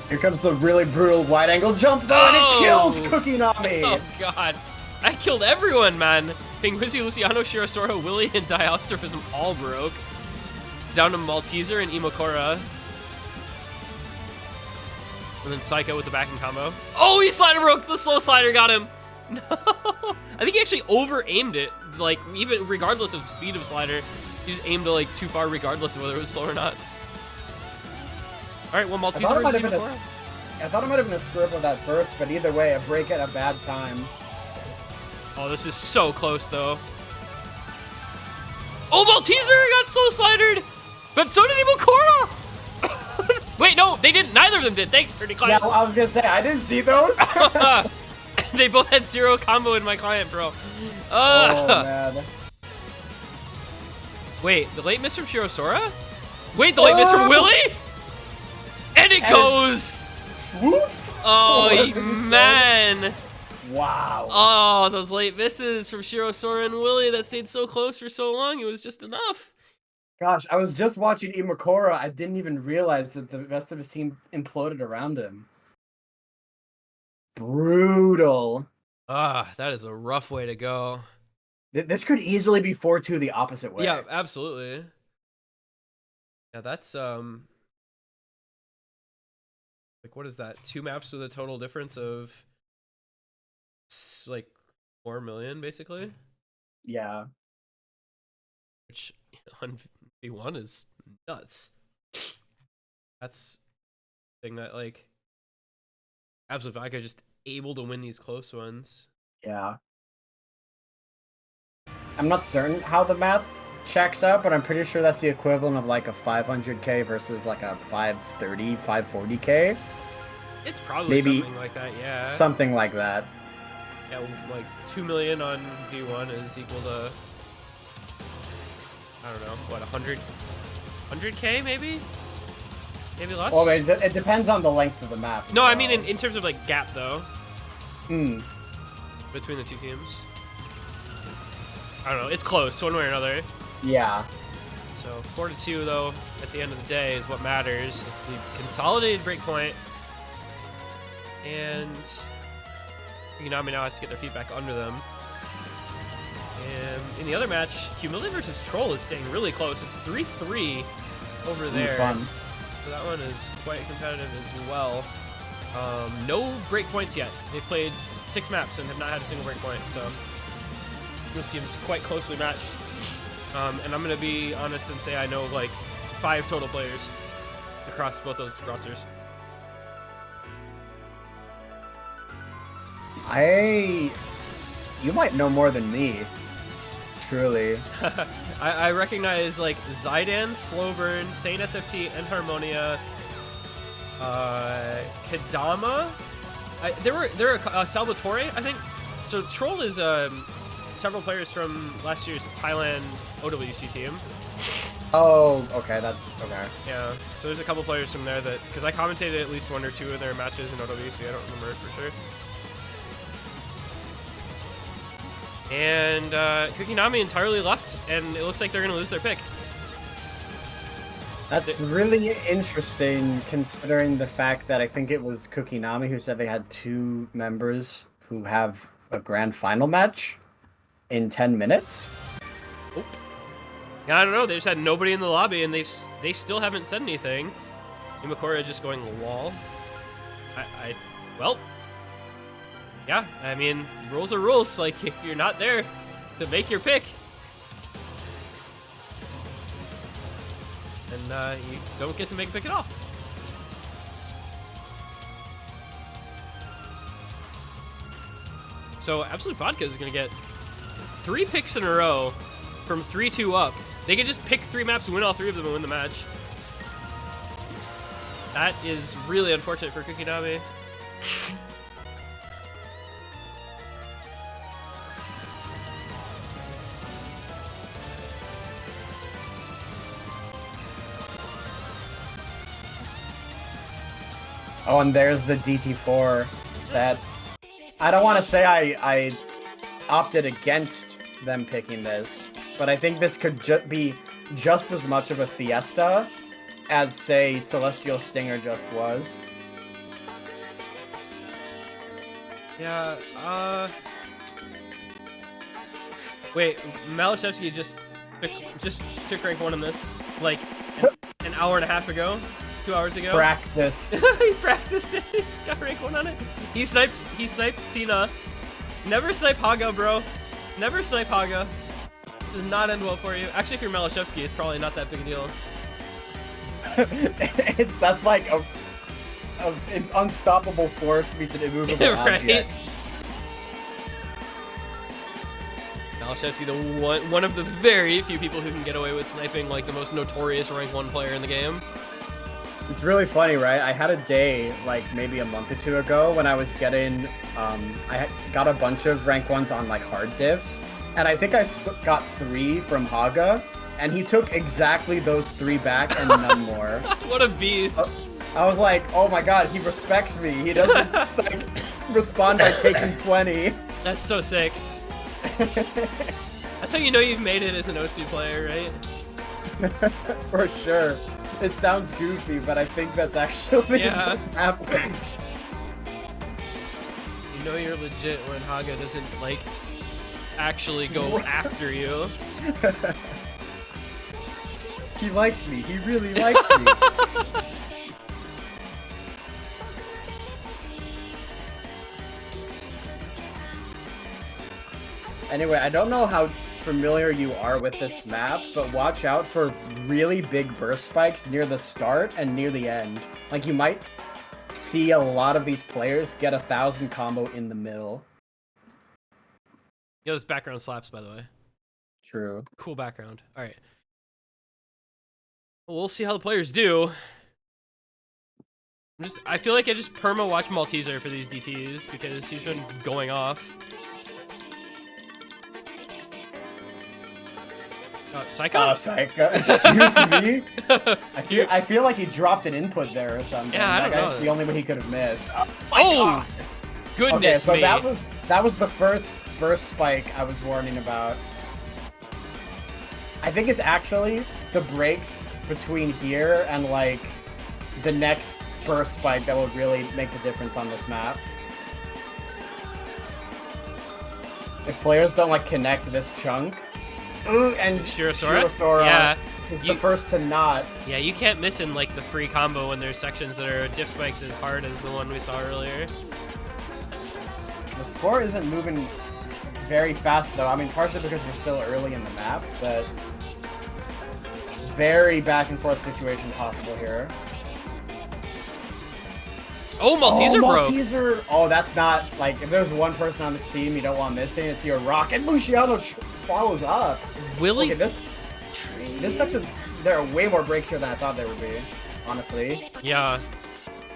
Here comes the really brutal wide angle jump though, and it kills CookieNami! Oh god. I killed everyone, man. Pingwithy, Luciano, Shirosora, Willie, and Diastrophism all broke. It's down to Malteser and Imakura. And then Psycho with the backing combo. Oh, he slider broke! The slow slider got him! No! I think he actually over-aimed it, like, even regardless of speed of slider. He just aimed like too far regardless of whether it was slow or not. Alright, well, Malteser versus Imakura. I thought it might have been a screw up of that burst, but either way, a break at a bad time. Oh, this is so close, though. Oh, Malteser got slow slidered! But so did Imakura! Wait, no, they didn't. Neither of them did. Thanks for declining. Yeah, well, I was gonna say, I didn't see those. They both had 0 combo in my client, bro. Oh, man. Wait, the late miss from Shirosora? Wait, the late miss from Willie? And it goes! Whoop. Oh, man! Wow. Oh, those late misses from Shirosora and Willie that stayed so close for so long, it was just enough. Gosh, I was just watching Imakura. I didn't even realize that the rest of his team imploded around him. Brutal. Ah, that is a rough way to go. This could easily be 4-2 the opposite way. Yeah, absolutely. Yeah, that's like, what is that? 2 maps with a total difference of like 4 million, basically. Yeah. Which on V1 is nuts. That's the thing that like Absolut Vodka just able to win these close ones. Yeah. I'm not certain how the math checks out, but I'm pretty sure that's the equivalent of like a 500k versus like a 530, 540k. It's probably maybe something like that, yeah. Something like that. Yeah, like 2 million on V1 is equal to, I don't know, what, 100k maybe? Maybe less? Well, it depends on the length of the map. No, I mean in terms of like gap though. Hmm. Between the two teams. I don't know, it's close one way or another. Yeah. So 4-2 though, at the end of the day, is what matters. It's the consolidated breakpoint. And CookieNami now has to get their feet back under them. And in the other match, Humility versus Troll is staying really close. It's 3-3 over there. Fun. So that one is quite competitive as well. No breakpoints yet. They've played 6 maps and have not had a single breakpoint, so this seems quite closely matched. And I'm gonna be honest and say I know like 5 total players across both those rosters. You might know more than me. Truly. I recognize like Zidane, Slowburn, Saint SFT, and Harmonia. Kadama. There were Salvatore, I think. So Troll is several players from last year's Thailand OWC team. Oh, okay, that's okay. Yeah, so there's a couple players from there that, because I commentated at least 1 or 2 of their matches in OWC, I don't remember it for sure. And CookieNami entirely left, and it looks like they're going to lose their pick. That's really interesting, considering the fact that I think it was CookieNami who said they had 2 members who have a grand final match in 10 minutes. Oh. Yeah, I don't know. They just had nobody in the lobby, and they still haven't said anything. Imakura just going lol. Well, yeah. I mean, rules are rules. Like, if you're not there to make your pick, then you don't get to make a pick at all. So Absolut Vodka is going to get 3 picks in a row from 3-2 up. They can just pick 3 maps, win all 3 of them, and win the match. That is really unfortunate for CookieNami. Oh, and there's the DT4 that I don't want to say I opted against them picking this, but I think this could be just as much of a fiesta as, say, Celestial Stinger just was. Yeah, wait, Malashevsky just took rank 1 in this, like, an hour and a half ago? 2 hours ago? Practice. He practiced it, he's got rank 1 on it. He sniped Cena. Never snipe Haga, bro. Never snipe Haga. Does not end well for you. Actually, if you're Malashevsky, it's probably not that big a deal. That's like an unstoppable force meets an immovable right? object. Malashevsky, the one of the very few people who can get away with sniping like the most notorious rank 1 player in the game. It's really funny, right? I had a day, like, maybe a month or 2 ago when I was getting, I got a bunch of rank 1s on, like, hard diffs, and I think I got 3 from Haga, and he took exactly those 3 back and none more. What a beast. I was like, oh my god, he respects me. He doesn't, like, respond by taking 20. That's so sick. That's how you know you've made it as an OC player, right? For sure. It sounds goofy, but I think that's actually what's happening. You know you're legit when Haga doesn't, like, actually go after you. He likes me. He really likes me. Anyway, I don't know how familiar you are with this map, but watch out for really big burst spikes near the start and near the end. Like, you might see a lot of these players get 1,000 combo in the middle. Yo, this background slaps, by the way. True. Cool background. All right. We'll see how the players do. I feel like I just perma watch Malteser for these DTs because he's been going off. Psycho? Psycho. Excuse me? I feel like he dropped an input there or something. Yeah, I don't know. That's the only way he could have missed. Oh! Goodness okay, so me. that was the first burst spike I was warning about. I think it's actually the breaks between here and, like, the next burst spike that will really make the difference on this map. If players don't, like, connect this chunk, and Shirosora yeah, is the first to not. Yeah, you can't miss in, like, the free combo when there's sections that are diff spikes as hard as the one we saw earlier. The score isn't moving very fast, though. I mean, partially because we're still early in the map, but very back and forth situation possible here. Oh, Malteser broke. Malteser. Oh, that's not like if there's one person on this team you don't want missing, it's your Rock. And Luciano follows up. Willie. Look at this section. There are way more breaks here than I thought there would be. Honestly. Yeah.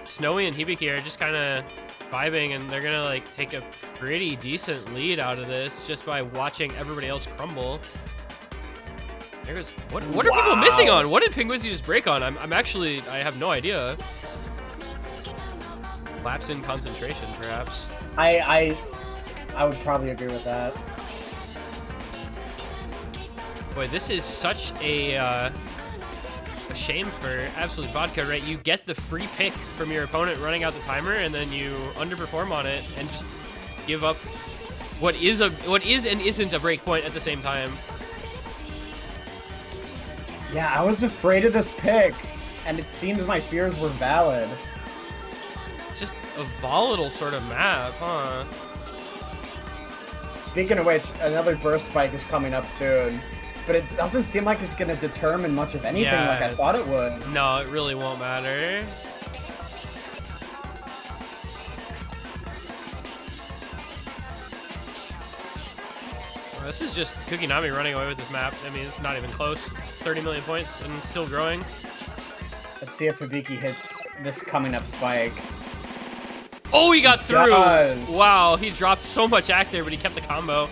Snowy and Hibiki are just kind of vibing, and they're gonna like take a pretty decent lead out of this just by watching everybody else crumble. There's what are people missing on? What did Penguizzi just break on? I'm actually I have no idea. Lapse in concentration, perhaps. I would probably agree with that. Boy, this is such a shame for Absolut Vodka, right? You get the free pick from your opponent running out the timer, and then you underperform on it and just give up what is and isn't a break point at the same time. Yeah, I was afraid of this pick, and it seems my fears were valid. It's just a volatile sort of map, huh? Speaking of which, another burst spike is coming up soon, but it doesn't seem like it's going to determine much of anything like I thought it would. No, it really won't matter. Well, this is just CookieNami running away with this map. I mean, it's not even close. 30 million points and still growing. Let's see if Hibiki hits this coming up spike. Oh, he got through! Does. Wow, he dropped so much act there, but he kept the combo.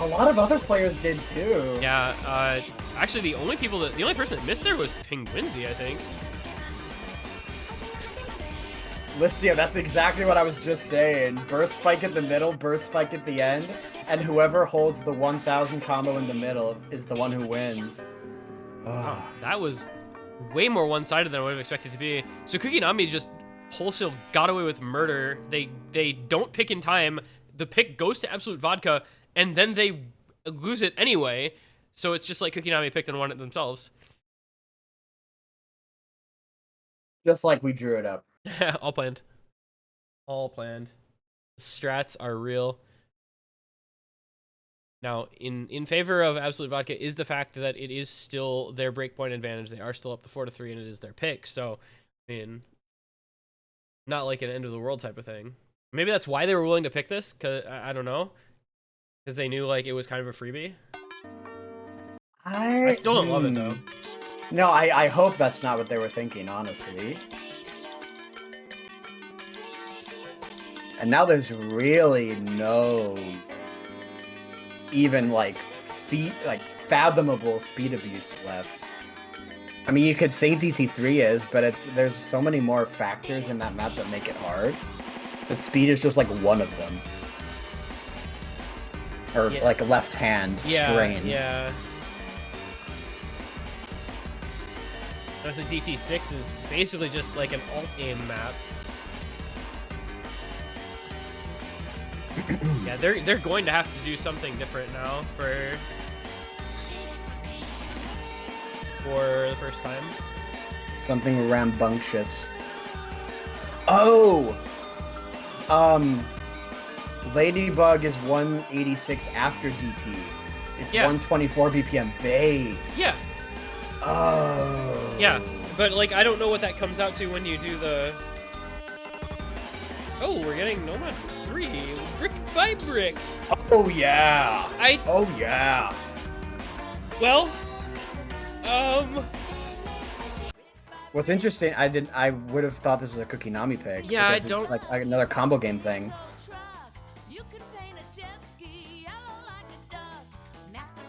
A lot of other players did too. Yeah, actually the only person that missed there was Penguizzi, I think. Listia, that's exactly what I was just saying. Burst spike at the middle, burst spike at the end, and whoever holds the 1000 combo in the middle is the one who wins. Oh, that was way more one-sided than I would have expected to be. So CookieNami just wholesale got away with murder. They don't pick in time. The pick goes to Absolut Vodka, and then they lose it anyway. So it's just like CookieNami picked and won it themselves. Just like we drew it up. All planned. All planned. The strats are real. Now, in favor of Absolut Vodka is the fact that it is still their breakpoint advantage. They are still up to 4-3, and it is their pick. So, I mean, not like an end of the world type of thing. Maybe that's why they were willing to pick this. Cause I don't know, because they knew like it was kind of a freebie. I still don't love it though. No, I hope that's not what they were thinking, honestly. And now there's really no even like fathomable speed abuse left. I mean, you could say DT3 is, but there's so many more factors in that map that make it hard. But speed is just like one of them. Or like left hand strain. Yeah. So DT6 is basically just like an alt-aim map. Yeah, they're going to have to do something different now for the first time. Something rambunctious. Oh! Ladybug is 186 after DT. It's 124 BPM base. Yeah. Oh. Yeah, but like I don't know what that comes out to when you do the. Oh, we're getting Nomad 3 brick by brick. Oh yeah. Oh yeah. Well, What's interesting, I would have thought this was a CookieNami pick. Yeah, I it's don't. like another combo game thing.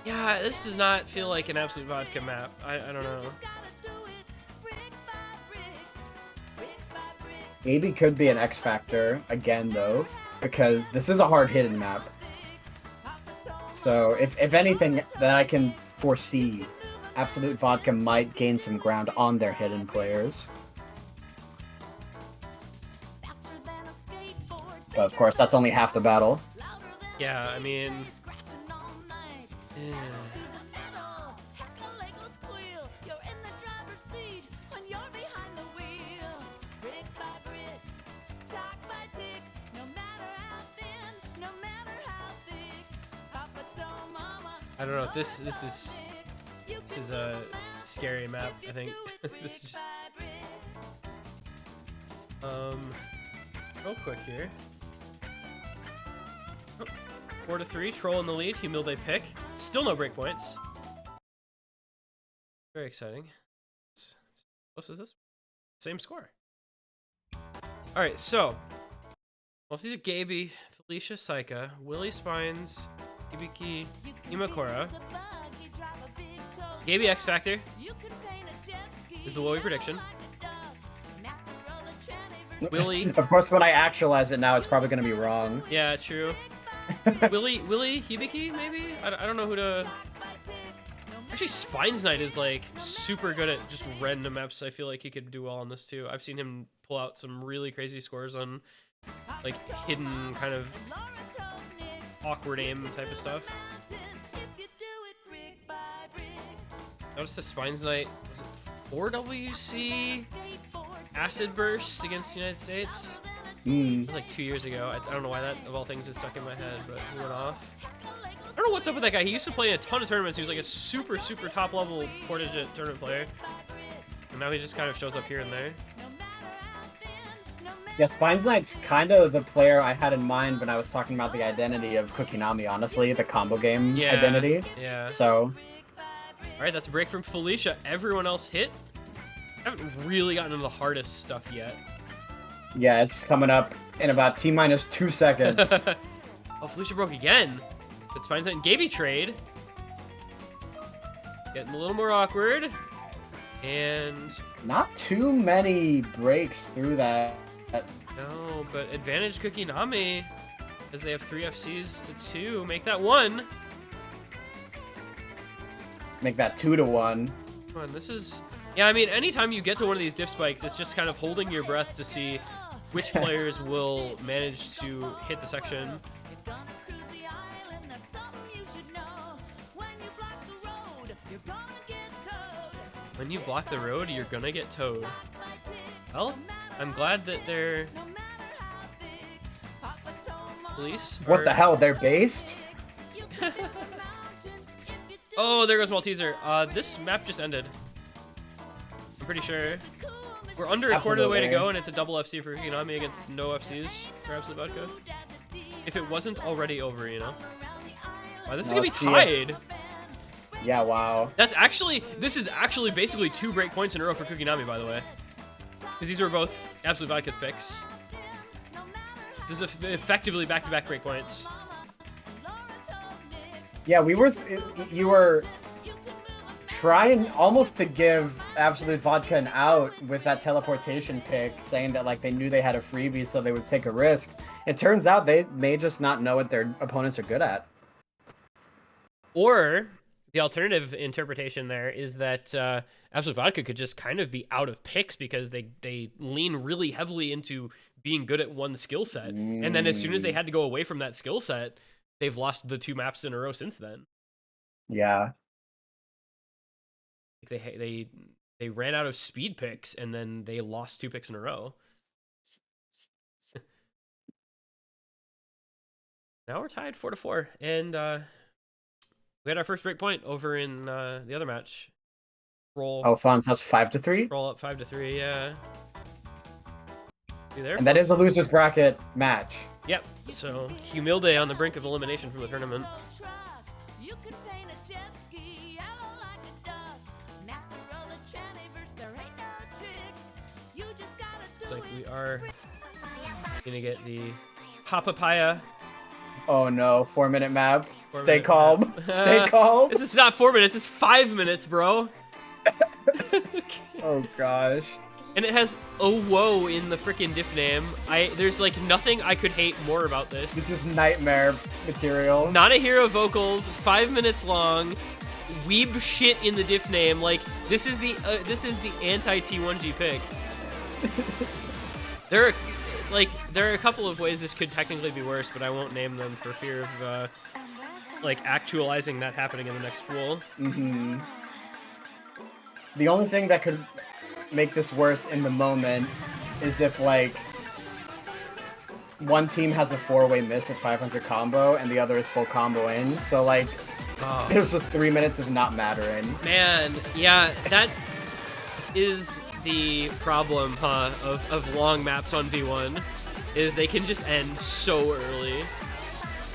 Yeah, this does not feel like an Absolut Vodka map. I don't know. Maybe could be an X Factor again though, because this is a hard hidden map. So if anything that I can foresee, Absolut Vodka might gain some ground on their hidden players. But of course, that's only half the battle. Yeah, I mean. I don't know. This is a scary map. I think this is just real quick here. Oh, 4-3, Troll in the lead. Humilde pick. Still no breakpoints. Very exciting. What is this? Same score. All right, so well, these are Gaby, Felicia, Saika, Willie Spines, Hibiki, Imakura. Gaby X Factor is the Wowie prediction. Willie. Of course, when I actualize it now, it's probably going to be wrong. Yeah, true. Willie Hibiki, maybe? I don't know who to... Actually, Spines Knight is, like, super good at just random maps. I feel like he could do well on this, too. I've seen him pull out some really crazy scores on, like, hidden kind of awkward aim type of stuff. Notice the Spines Knight, was it 4WC Acid Burst against the United States? It was like 2 years ago. I don't know why that, of all things, is stuck in my head, but he went off. I don't know what's up with that guy. He used to play in a ton of tournaments. He was like a super, super top-level 4-digit tournament player. And now he just kind of shows up here and there. Yeah, Spines Knight's kind of the player I had in mind when I was talking about the identity of CookieNami, honestly, the combo game identity. Yeah. So. All right, that's a break from Felicia. Everyone else hit. I haven't really gotten into the hardest stuff yet. Yeah, it's coming up in about T-minus 2 seconds. Oh, Felicia broke again. But Spines Knight and Gaby trade. Getting a little more awkward. And... not too many breaks through that. No, but advantage CookieNami, as they have 3 FCs to 2. Make that 1. Make that 2-1. Come on, this is... yeah, I mean, anytime you get to one of these diff spikes, it's just kind of holding your breath to see which players will manage to hit the section. When you block the road, you're gonna get towed. Well, I'm glad that they're... police are... What the hell? They're based? Oh, there goes Malteser. This map just ended. I'm pretty sure. We're under a quarter of the way to go, and it's a double FC for CookieNami against no FCs for Absolut Vodka. If it wasn't already over, you know? Wow, this is gonna be tied. Yeah, wow. This is actually basically 2 break points in a row for CookieNami, by the way. Because these were both Absolut Vodka's picks. This is effectively back-to-back break points. Yeah, you were trying almost to give Absolut Vodka an out with that teleportation pick, saying that like they knew they had a freebie, so they would take a risk. It turns out they may just not know what their opponents are good at. Or the alternative interpretation there is that Absolut Vodka could just kind of be out of picks because they lean really heavily into being good at one skill set, and then as soon as they had to go away from that skill set, they've lost the 2 maps in a row since then. Yeah. They ran out of speed picks, and then they lost 2 picks in a row. Now we're tied 4-4, and we had our first break point over in the other match. Roll. Oh, fun. So that's 5-3? Roll up 5-3, yeah. You there, and that is a loser's bracket match. Yep. So Humilde on the brink of elimination from the tournament. Looks like we are gonna get the Papapaya. Oh no, 4-minute map. Stay calm. Stay calm. This is not 4 minutes, it's 5 minutes, bro. Oh gosh. And it has "oh whoa" in the freaking diff name. There's like nothing I could hate more about this. This is nightmare material. Not a hero vocals, 5 minutes long, weeb shit in the diff name. Like this is the anti T1G pick. There are a couple of ways this could technically be worse, but I won't name them for fear of like actualizing that happening in the next pool. Mm-hmm. The only thing that could make this worse in the moment is if like one team has a 4-way miss at 500 combo and the other is full comboing. So like there's just 3 minutes of not mattering. Man, yeah, that is the problem, huh, of long maps on V1. is they can just end so early.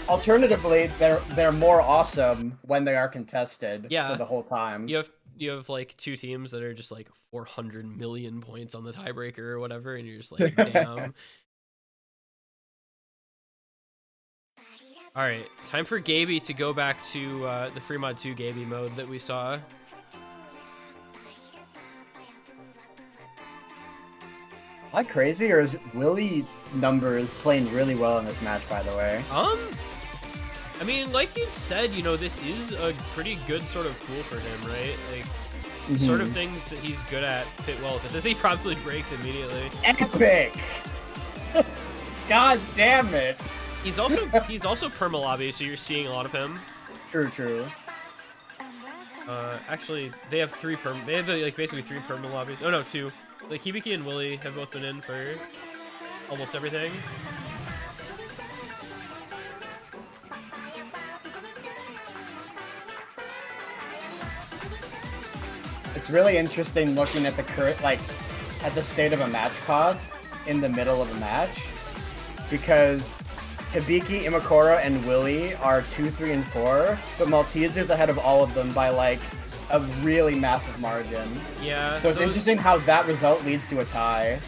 Alternatively, they're more awesome when they are contested for the whole time. You have like two teams that are just like 400 million points on the tiebreaker or whatever, and you're just like, damn. All right, time for Gaby to go back to the Free Mod 2 Gaby mode that we saw. Am I crazy, or is Willie numbers playing really well in this match, by the way? I mean, like you said, you know, this is a pretty good sort of pool for him, right? Like, sort of things that he's good at fit well with this. As he promptly breaks immediately. Epic! God damn it! He's also perma lobby, so you're seeing a lot of him. True. Actually, they have They have like basically 3 perma lobbies. Oh no, 2. Like Hibiki and Willie have both been in for almost everything. It's really interesting looking at the current, like, at the state of a match cost in the middle of a match, because Hibiki, Imakura, and Willie are 2, 3, and 4, but Malteser's ahead of all of them by like a really massive margin. Yeah. So it's interesting how that result leads to a tie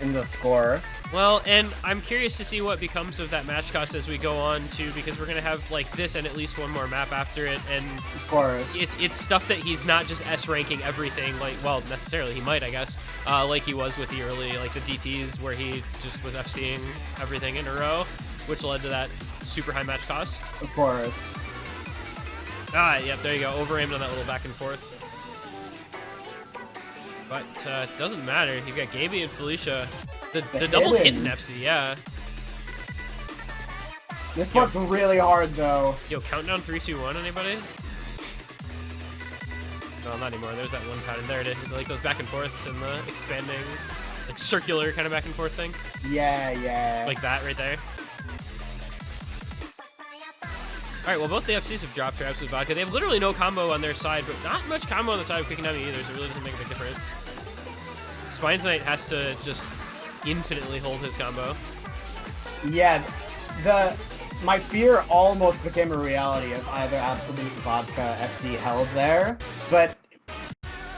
in the score. Well, and I'm curious to see what becomes of that match cost as we go on too, because we're gonna have like this and at least one more map after it, and of course, it's stuff that he's not just S ranking everything, like, well, necessarily he might, I guess, like he was with the early, like the DTs where he just was FCing everything in a row, which led to that super high match cost. Of course. Ah, yep, there you go, over-aimed on that little back and forth. But it doesn't matter. You've got Gaby and Felicia. The double hidden FC, yeah. This part's really hard, though. Yo, countdown 3, 2, 1, anybody? No, not anymore. There's that one pattern. There it is. Like those back and forths and the expanding, like circular kind of back and forth thing. Yeah. Like that right there. All right, well, both the FCs have dropped for Absolut Vodka. They have literally no combo on their side, but not much combo on the side of CookieNami either, so it really doesn't make a big difference. Spines Knight has to just infinitely hold his combo. Yeah, my fear almost became a reality if either Absolut Vodka FC held there, but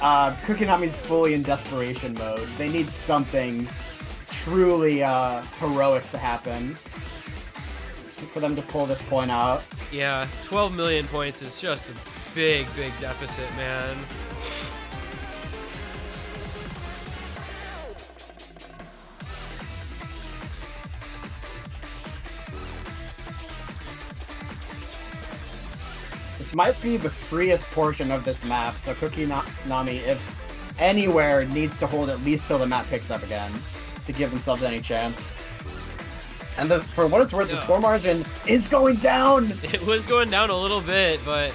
CookieNami's fully in desperation mode. They need something truly heroic to happen for them to pull this point out. Yeah, 12 million points is just a big deficit, man. This might be the freest portion of this map, so CookieNami, if anywhere, needs to hold at least till the map picks up again to give themselves any chance. And for what it's worth, the score margin is going down! It was going down a little bit, but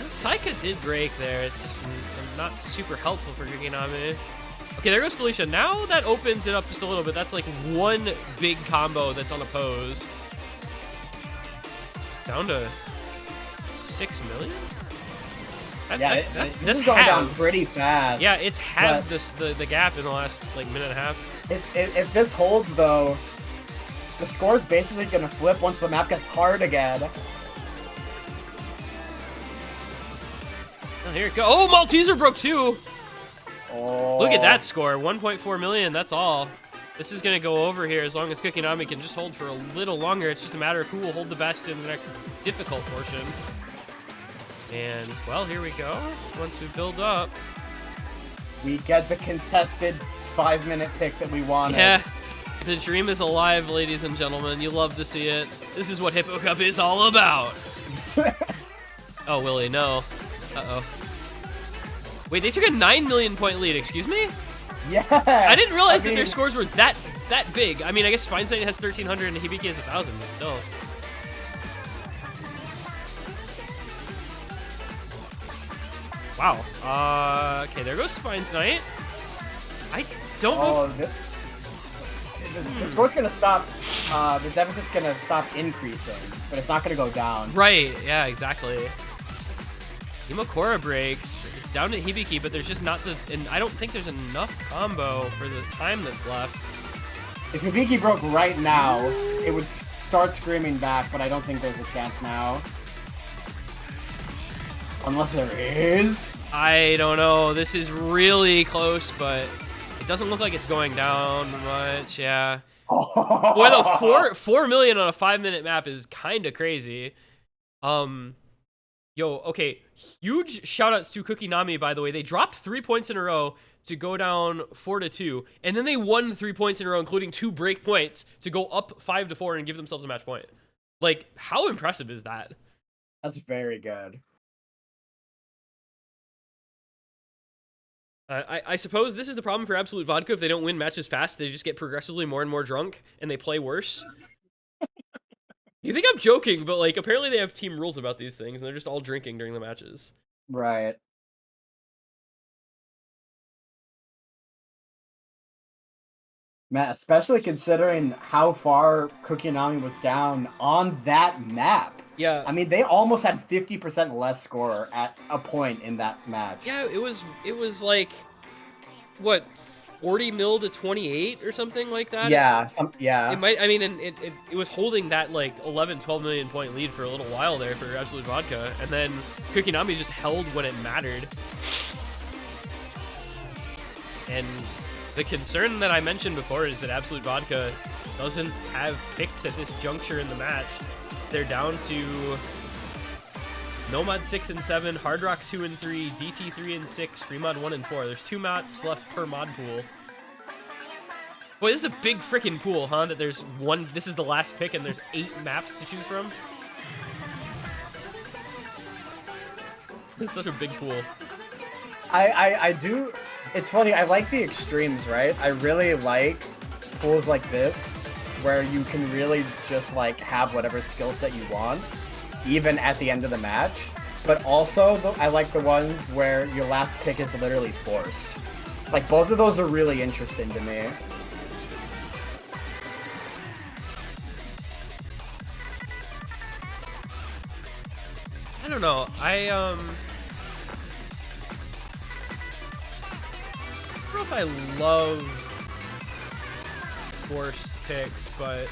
Saika did break there. It's just not super helpful for CookieNami. Okay, there goes Felicia. Now that opens it up just a little bit. That's like one big combo that's unopposed. Down to 6 million? This is going down pretty fast. Yeah, it's halved the gap in the last like minute and a half. If this holds, though, the score's basically gonna flip once the map gets hard again. Oh, here it goes. Oh, Malteser broke 2! Oh. Look at that score. 1.4 million, that's all. This is gonna go over here as long as CookieNami can just hold for a little longer. It's just a matter of who will hold the best in the next difficult portion. And, well, here we go. Once we build up. We get the contested 5-minute pick that we wanted. Yeah. The dream is alive, ladies and gentlemen. You love to see it. This is what Hippo Cup is all about. Oh, Willie, no. Uh-oh. Wait, they took a 9 million point lead, excuse me? Yeah! I didn't realize that their scores were that big. I mean, I guess Spines Knight has 1,300 and Hibiki has 1,000, but still. Wow. Okay, there goes Spines Knight. I don't know. The score's gonna stop, the deficit's gonna stop increasing, but it's not gonna go down. Right, yeah, exactly. Imakura breaks. It's down to Hibiki, but there's just not and I don't think there's enough combo for the time that's left. If Hibiki broke right now, it would start screaming back, but I don't think there's a chance now. Unless there is. I don't know. This is really close, but it doesn't look like it's going down much. Yeah. Boy, the 4 million on a 5-minute map is kind of crazy. Yo, okay. Huge shoutouts to CookieNami, by the way. They dropped 3 points in a row to go down 4-2, and then they won 3 points in a row, including 2 break points to go up 5-4 and give themselves a match point. Like, how impressive is that? That's very good. I suppose this is the problem for Absolut Vodka. If they don't win matches fast, they just get progressively more and more drunk, and they play worse. You think I'm joking, but like apparently they have team rules about these things, and they're just all drinking during the matches. Right. Man, especially considering how far CookieNami was down on that map. Yeah. I mean, they almost had 50% less score at a point in that match. Yeah, it was like, what, 40 mil to 28 or something like that? Yeah, yeah. It might, I mean, and it was holding that like 11, 12 million point lead for a little while there for Absolut Vodka, and then CookieNami just held when it mattered. And the concern that I mentioned before is that Absolut Vodka doesn't have picks at this juncture in the match. They're down to Nomad 6 and 7, Hard Rock 2 and 3, DT 3 and 6, Fremod 1 and 4. There's 2 maps left per mod pool. Boy, this is a big freaking pool, huh? That there's one. This is the last pick, and there's 8 maps to choose from. This is such a big pool. I do. It's funny. I like the extremes, right? I really like pools like this, where you can really just like have whatever skill set you want, even at the end of the match. But also, I like the ones where your last pick is literally forced. Like, both of those are really interesting to me. I don't know. I don't know if I love forced picks, but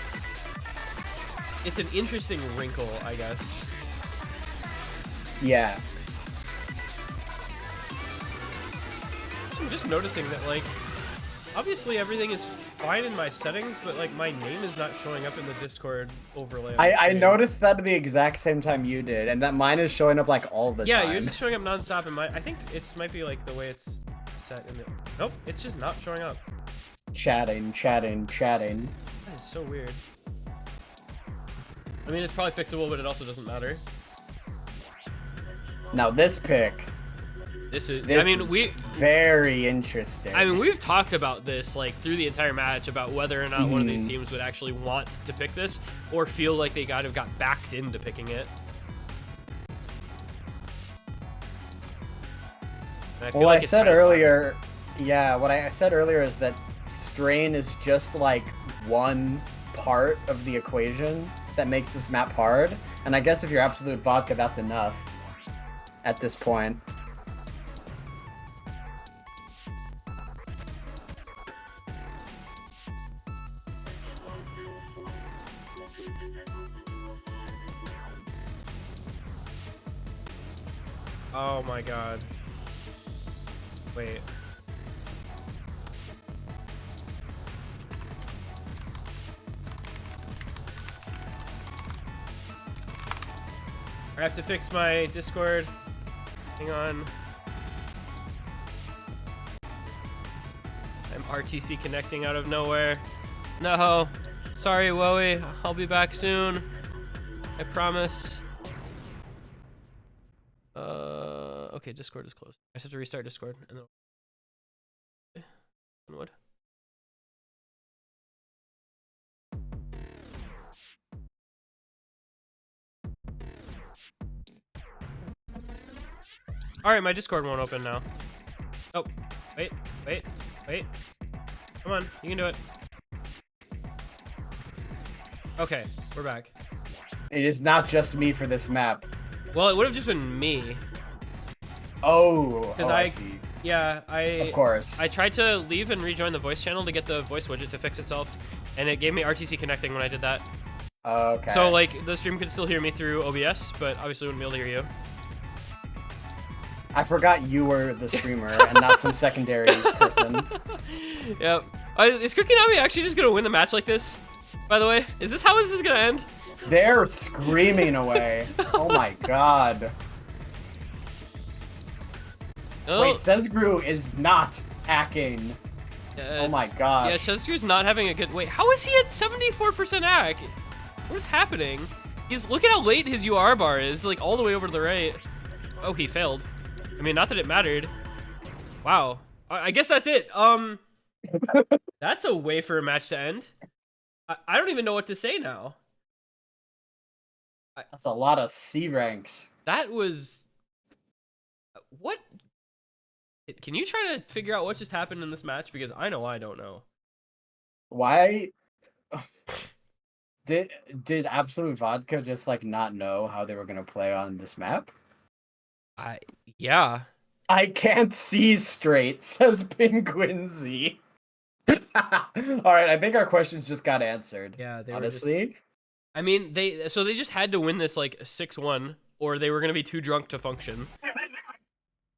it's an interesting wrinkle, I guess. Yeah. I'm just noticing that, like, obviously everything is fine in my settings, but like my name is not showing up in the Discord overlay. I noticed that at the exact same time you did, and that mine is showing up like all the time. Yeah, yours is showing up nonstop, and I think it might be like the way it's set in the. Nope, it's just not showing up. Chatting. That is so weird. I mean, it's probably fixable, but it also doesn't matter. Now this pick. This is very interesting. I mean, we've talked about this like through the entire match about whether or not one of these teams would actually want to pick this or feel like they got backed into picking it. Well, I said earlier, what I said earlier is that strain is just like one part of the equation that makes this map hard, and I guess if you're Absolut Vodka, that's enough at this point. Oh my god. Wait. I have to fix my Discord. Hang on. I'm RTC connecting out of nowhere. No. Sorry, Wowie. I'll be back soon. I promise. Okay, Discord is closed. I just have to restart Discord and then onward. All right, my Discord won't open now. Oh, wait. Come on, you can do it. Okay, we're back. It is not just me for this map. Well, it would have just been me. Oh, I see. Yeah, Of course. I tried to leave and rejoin the voice channel to get the voice widget to fix itself, and it gave me RTC connecting when I did that. Okay. So like the stream could still hear me through OBS, but obviously wouldn't be able to hear you. I forgot you were the streamer and not some secondary person. Yep. Is CookieNami actually just gonna win the match like this? By the way, is this how this is gonna end? They're screaming away. Oh my god. Oh. Wait, Sezgru is not hacking. Oh my gosh. Yeah, Chesku's not having a good. Wait, how is he at 74% hack? What is happening? Look at how late his UR bar is, like all the way over to the right. Oh, he failed. I mean, not that it mattered. Wow. I guess that's it. That's a way for a match to end. I don't even know what to say now. That's a lot of C ranks. That was... What? Can you try to figure out what just happened in this match? Because I know I don't know. Why? Did Absolut Vodka just like not know how they were gonna play on this map? Yeah. I can't see straight, says Penguinzy. Alright, I think our questions just got answered. Yeah, they honestly. I mean, they just had to win this like 6-1, or they were gonna be too drunk to function.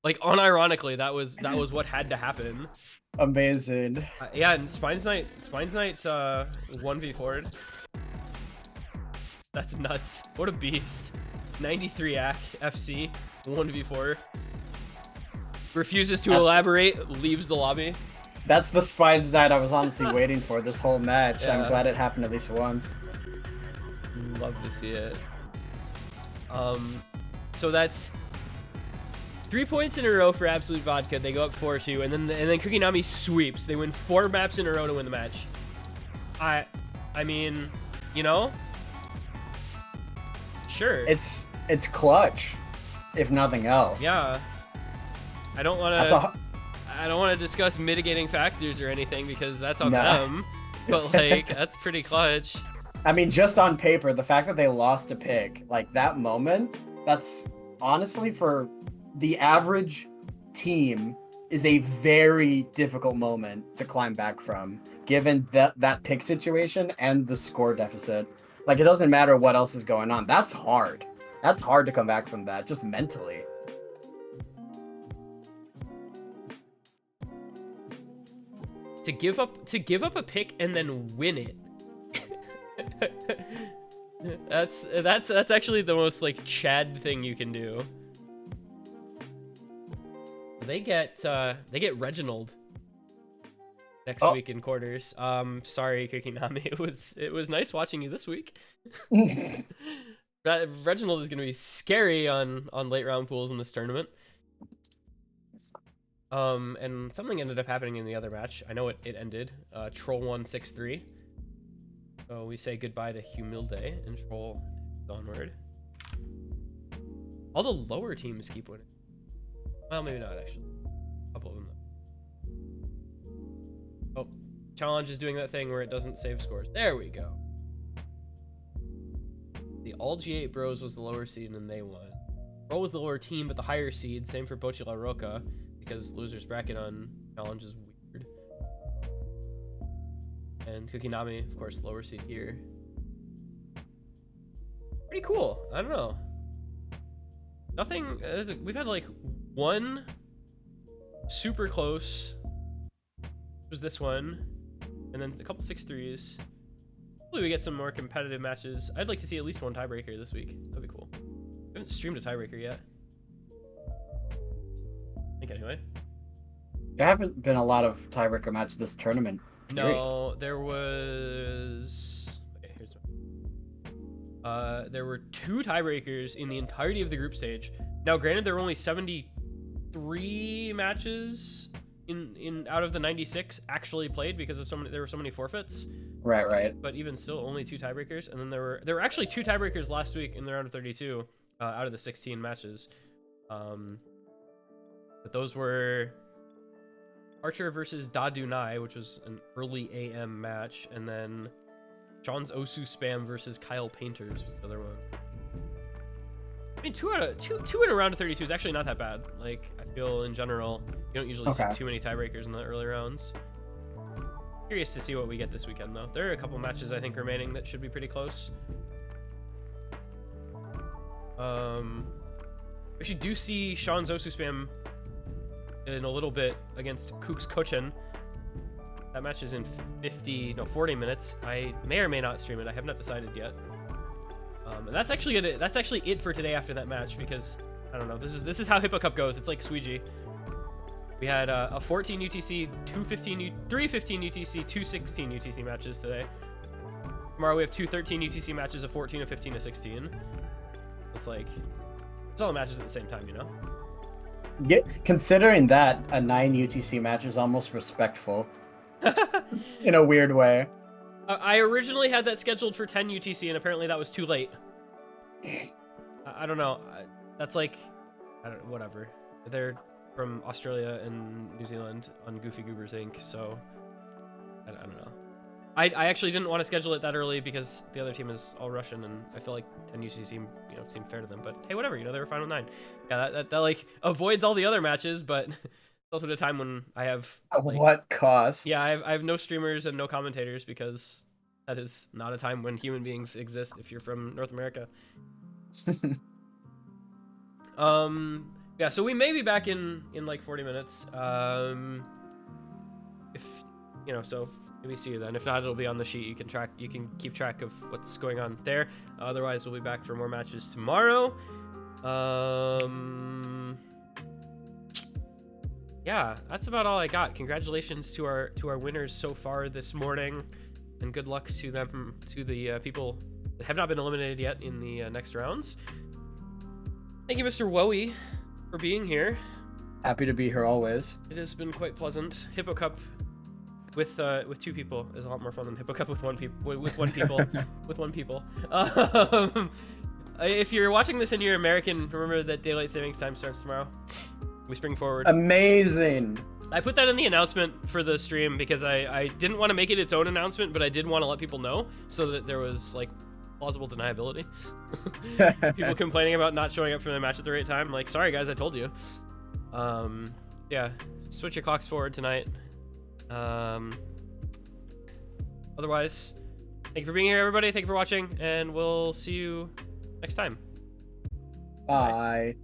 Like unironically, that was what had to happen. Amazing. Yeah, and Spine's Knight's 1v4'd. That's nuts. What a beast. 93 FC, 1v4. Refuses to elaborate, leaves the lobby. That's the Spines Night I was honestly waiting for this whole match. Yeah. I'm glad it happened at least once. Love to see it. So that's 3 points in a row for Absolut Vodka. They go up 4-2, and then CookieNami sweeps. They win 4 maps in a row to win the match. I mean, you know, sure. It's clutch, if nothing else. Yeah. I don't want to discuss mitigating factors or anything because that's on them. But like, that's pretty clutch. I mean, just on paper, the fact that they lost a pick, like that moment, that's honestly for the average team is a very difficult moment to climb back from, given that pick situation and the score deficit. Like, it doesn't matter what else is going on. That's hard. That's hard to come back from that, just mentally. To give up a pick and then win it. that's actually the most like Chad thing you can do. They get Reginald next week in quarters. Sorry, CookieNami. It was nice watching you this week. Reginald is gonna be scary on late round pools in this tournament. And something ended up happening in the other match. I know it ended. Troll won 6-3. So we say goodbye to Humilde and Troll onward. All the lower teams keep winning. Well, maybe not actually. A couple of them though. Oh, Challenge is doing that thing where it doesn't save scores. There we go. The All G8 Bros was the lower seed and they won. Bro was the lower team, but the higher seed. Same for Bochi La Roca, because losers bracket on Challenge is weird. And CookieNami, of course, lower seed here. Pretty cool. I don't know. Nothing. We've had like one super close. Was this one, and then a couple 6-3s. Hopefully we get some more competitive matches. I'd like to see at least one tiebreaker this week. That'd be cool. I haven't streamed a tiebreaker yet. I think anyway. There haven't been a lot of tiebreaker matches this tournament. No, there was. Okay, here's one. There were 2 tiebreakers in the entirety of the group stage. Now, granted, there were only 73 matches in out of the 96 actually played because of there were so many forfeits. Right. But even still, only 2 tiebreakers, and then there were actually 2 tiebreakers last week in the round of 32 out of the 16 matches. But those were Archer versus Dadunai, which was an early AM match, and then John's Osu Spam versus Kyle Painters was the other one. I mean, two in a round of 32 is actually not that bad. Like, I feel in general, you don't usually see too many tiebreakers in the early rounds. Curious to see what we get this weekend, though. There are a couple matches, I think, remaining that should be pretty close. Actually do see Sean Zosu spam in a little bit against Kooks Kochen. That match is in 40 minutes. I may or may not stream it. I have not decided yet. And that's actually it for today after that match, because I don't know. This is how Hippo Cup goes. It's like Squeegee. We had a 14 UTC, 3 15 UTC, 2 16 UTC matches today. Tomorrow we have 2 13 UTC matches, a 14, a 15, a 16. It's like it's all the matches at the same time, you know. Considering that a 9 UTC match is almost respectful, in a weird way. I originally had that scheduled for 10 UTC, and apparently that was too late. I don't know. That's like, whatever. They're from Australia and New Zealand on Goofy Goobers Inc. So I don't know. I actually didn't want to schedule it that early because the other team is all Russian, and I feel like 10 UTC seemed fair to them. But hey, whatever. They were fine with 9. Yeah, that like avoids all the other matches, but it's also at a time when I have like, At what cost? Yeah, I have no streamers and no commentators, because that is not a time when human beings exist if you're from North America. Yeah, so we may be back in like 40 minutes. If so maybe see you then. If not, it'll be on the sheet. You can keep track of what's going on there. Otherwise, we'll be back for more matches tomorrow. Yeah, that's about all I got. Congratulations to our winners so far this morning, and good luck to them, to the people that have not been eliminated yet in the next rounds. Thank you, Mr. Wowie, for being here. Happy to be here always. It has been quite pleasant. Hippo Cup with 2 people is a lot more fun than Hippo Cup with one people. If you're watching this and you're American, remember that daylight savings time starts tomorrow. We spring forward. Amazing. I put that in the announcement for the stream because I didn't want to make it its own announcement, but I did want to let people know so that there was like plausible deniability. People complaining about not showing up for the match at the right time. Like, sorry guys, I told you. Yeah, switch your clocks forward tonight. Otherwise, thank you for being here, everybody. Thank you for watching, and we'll see you next time. Bye.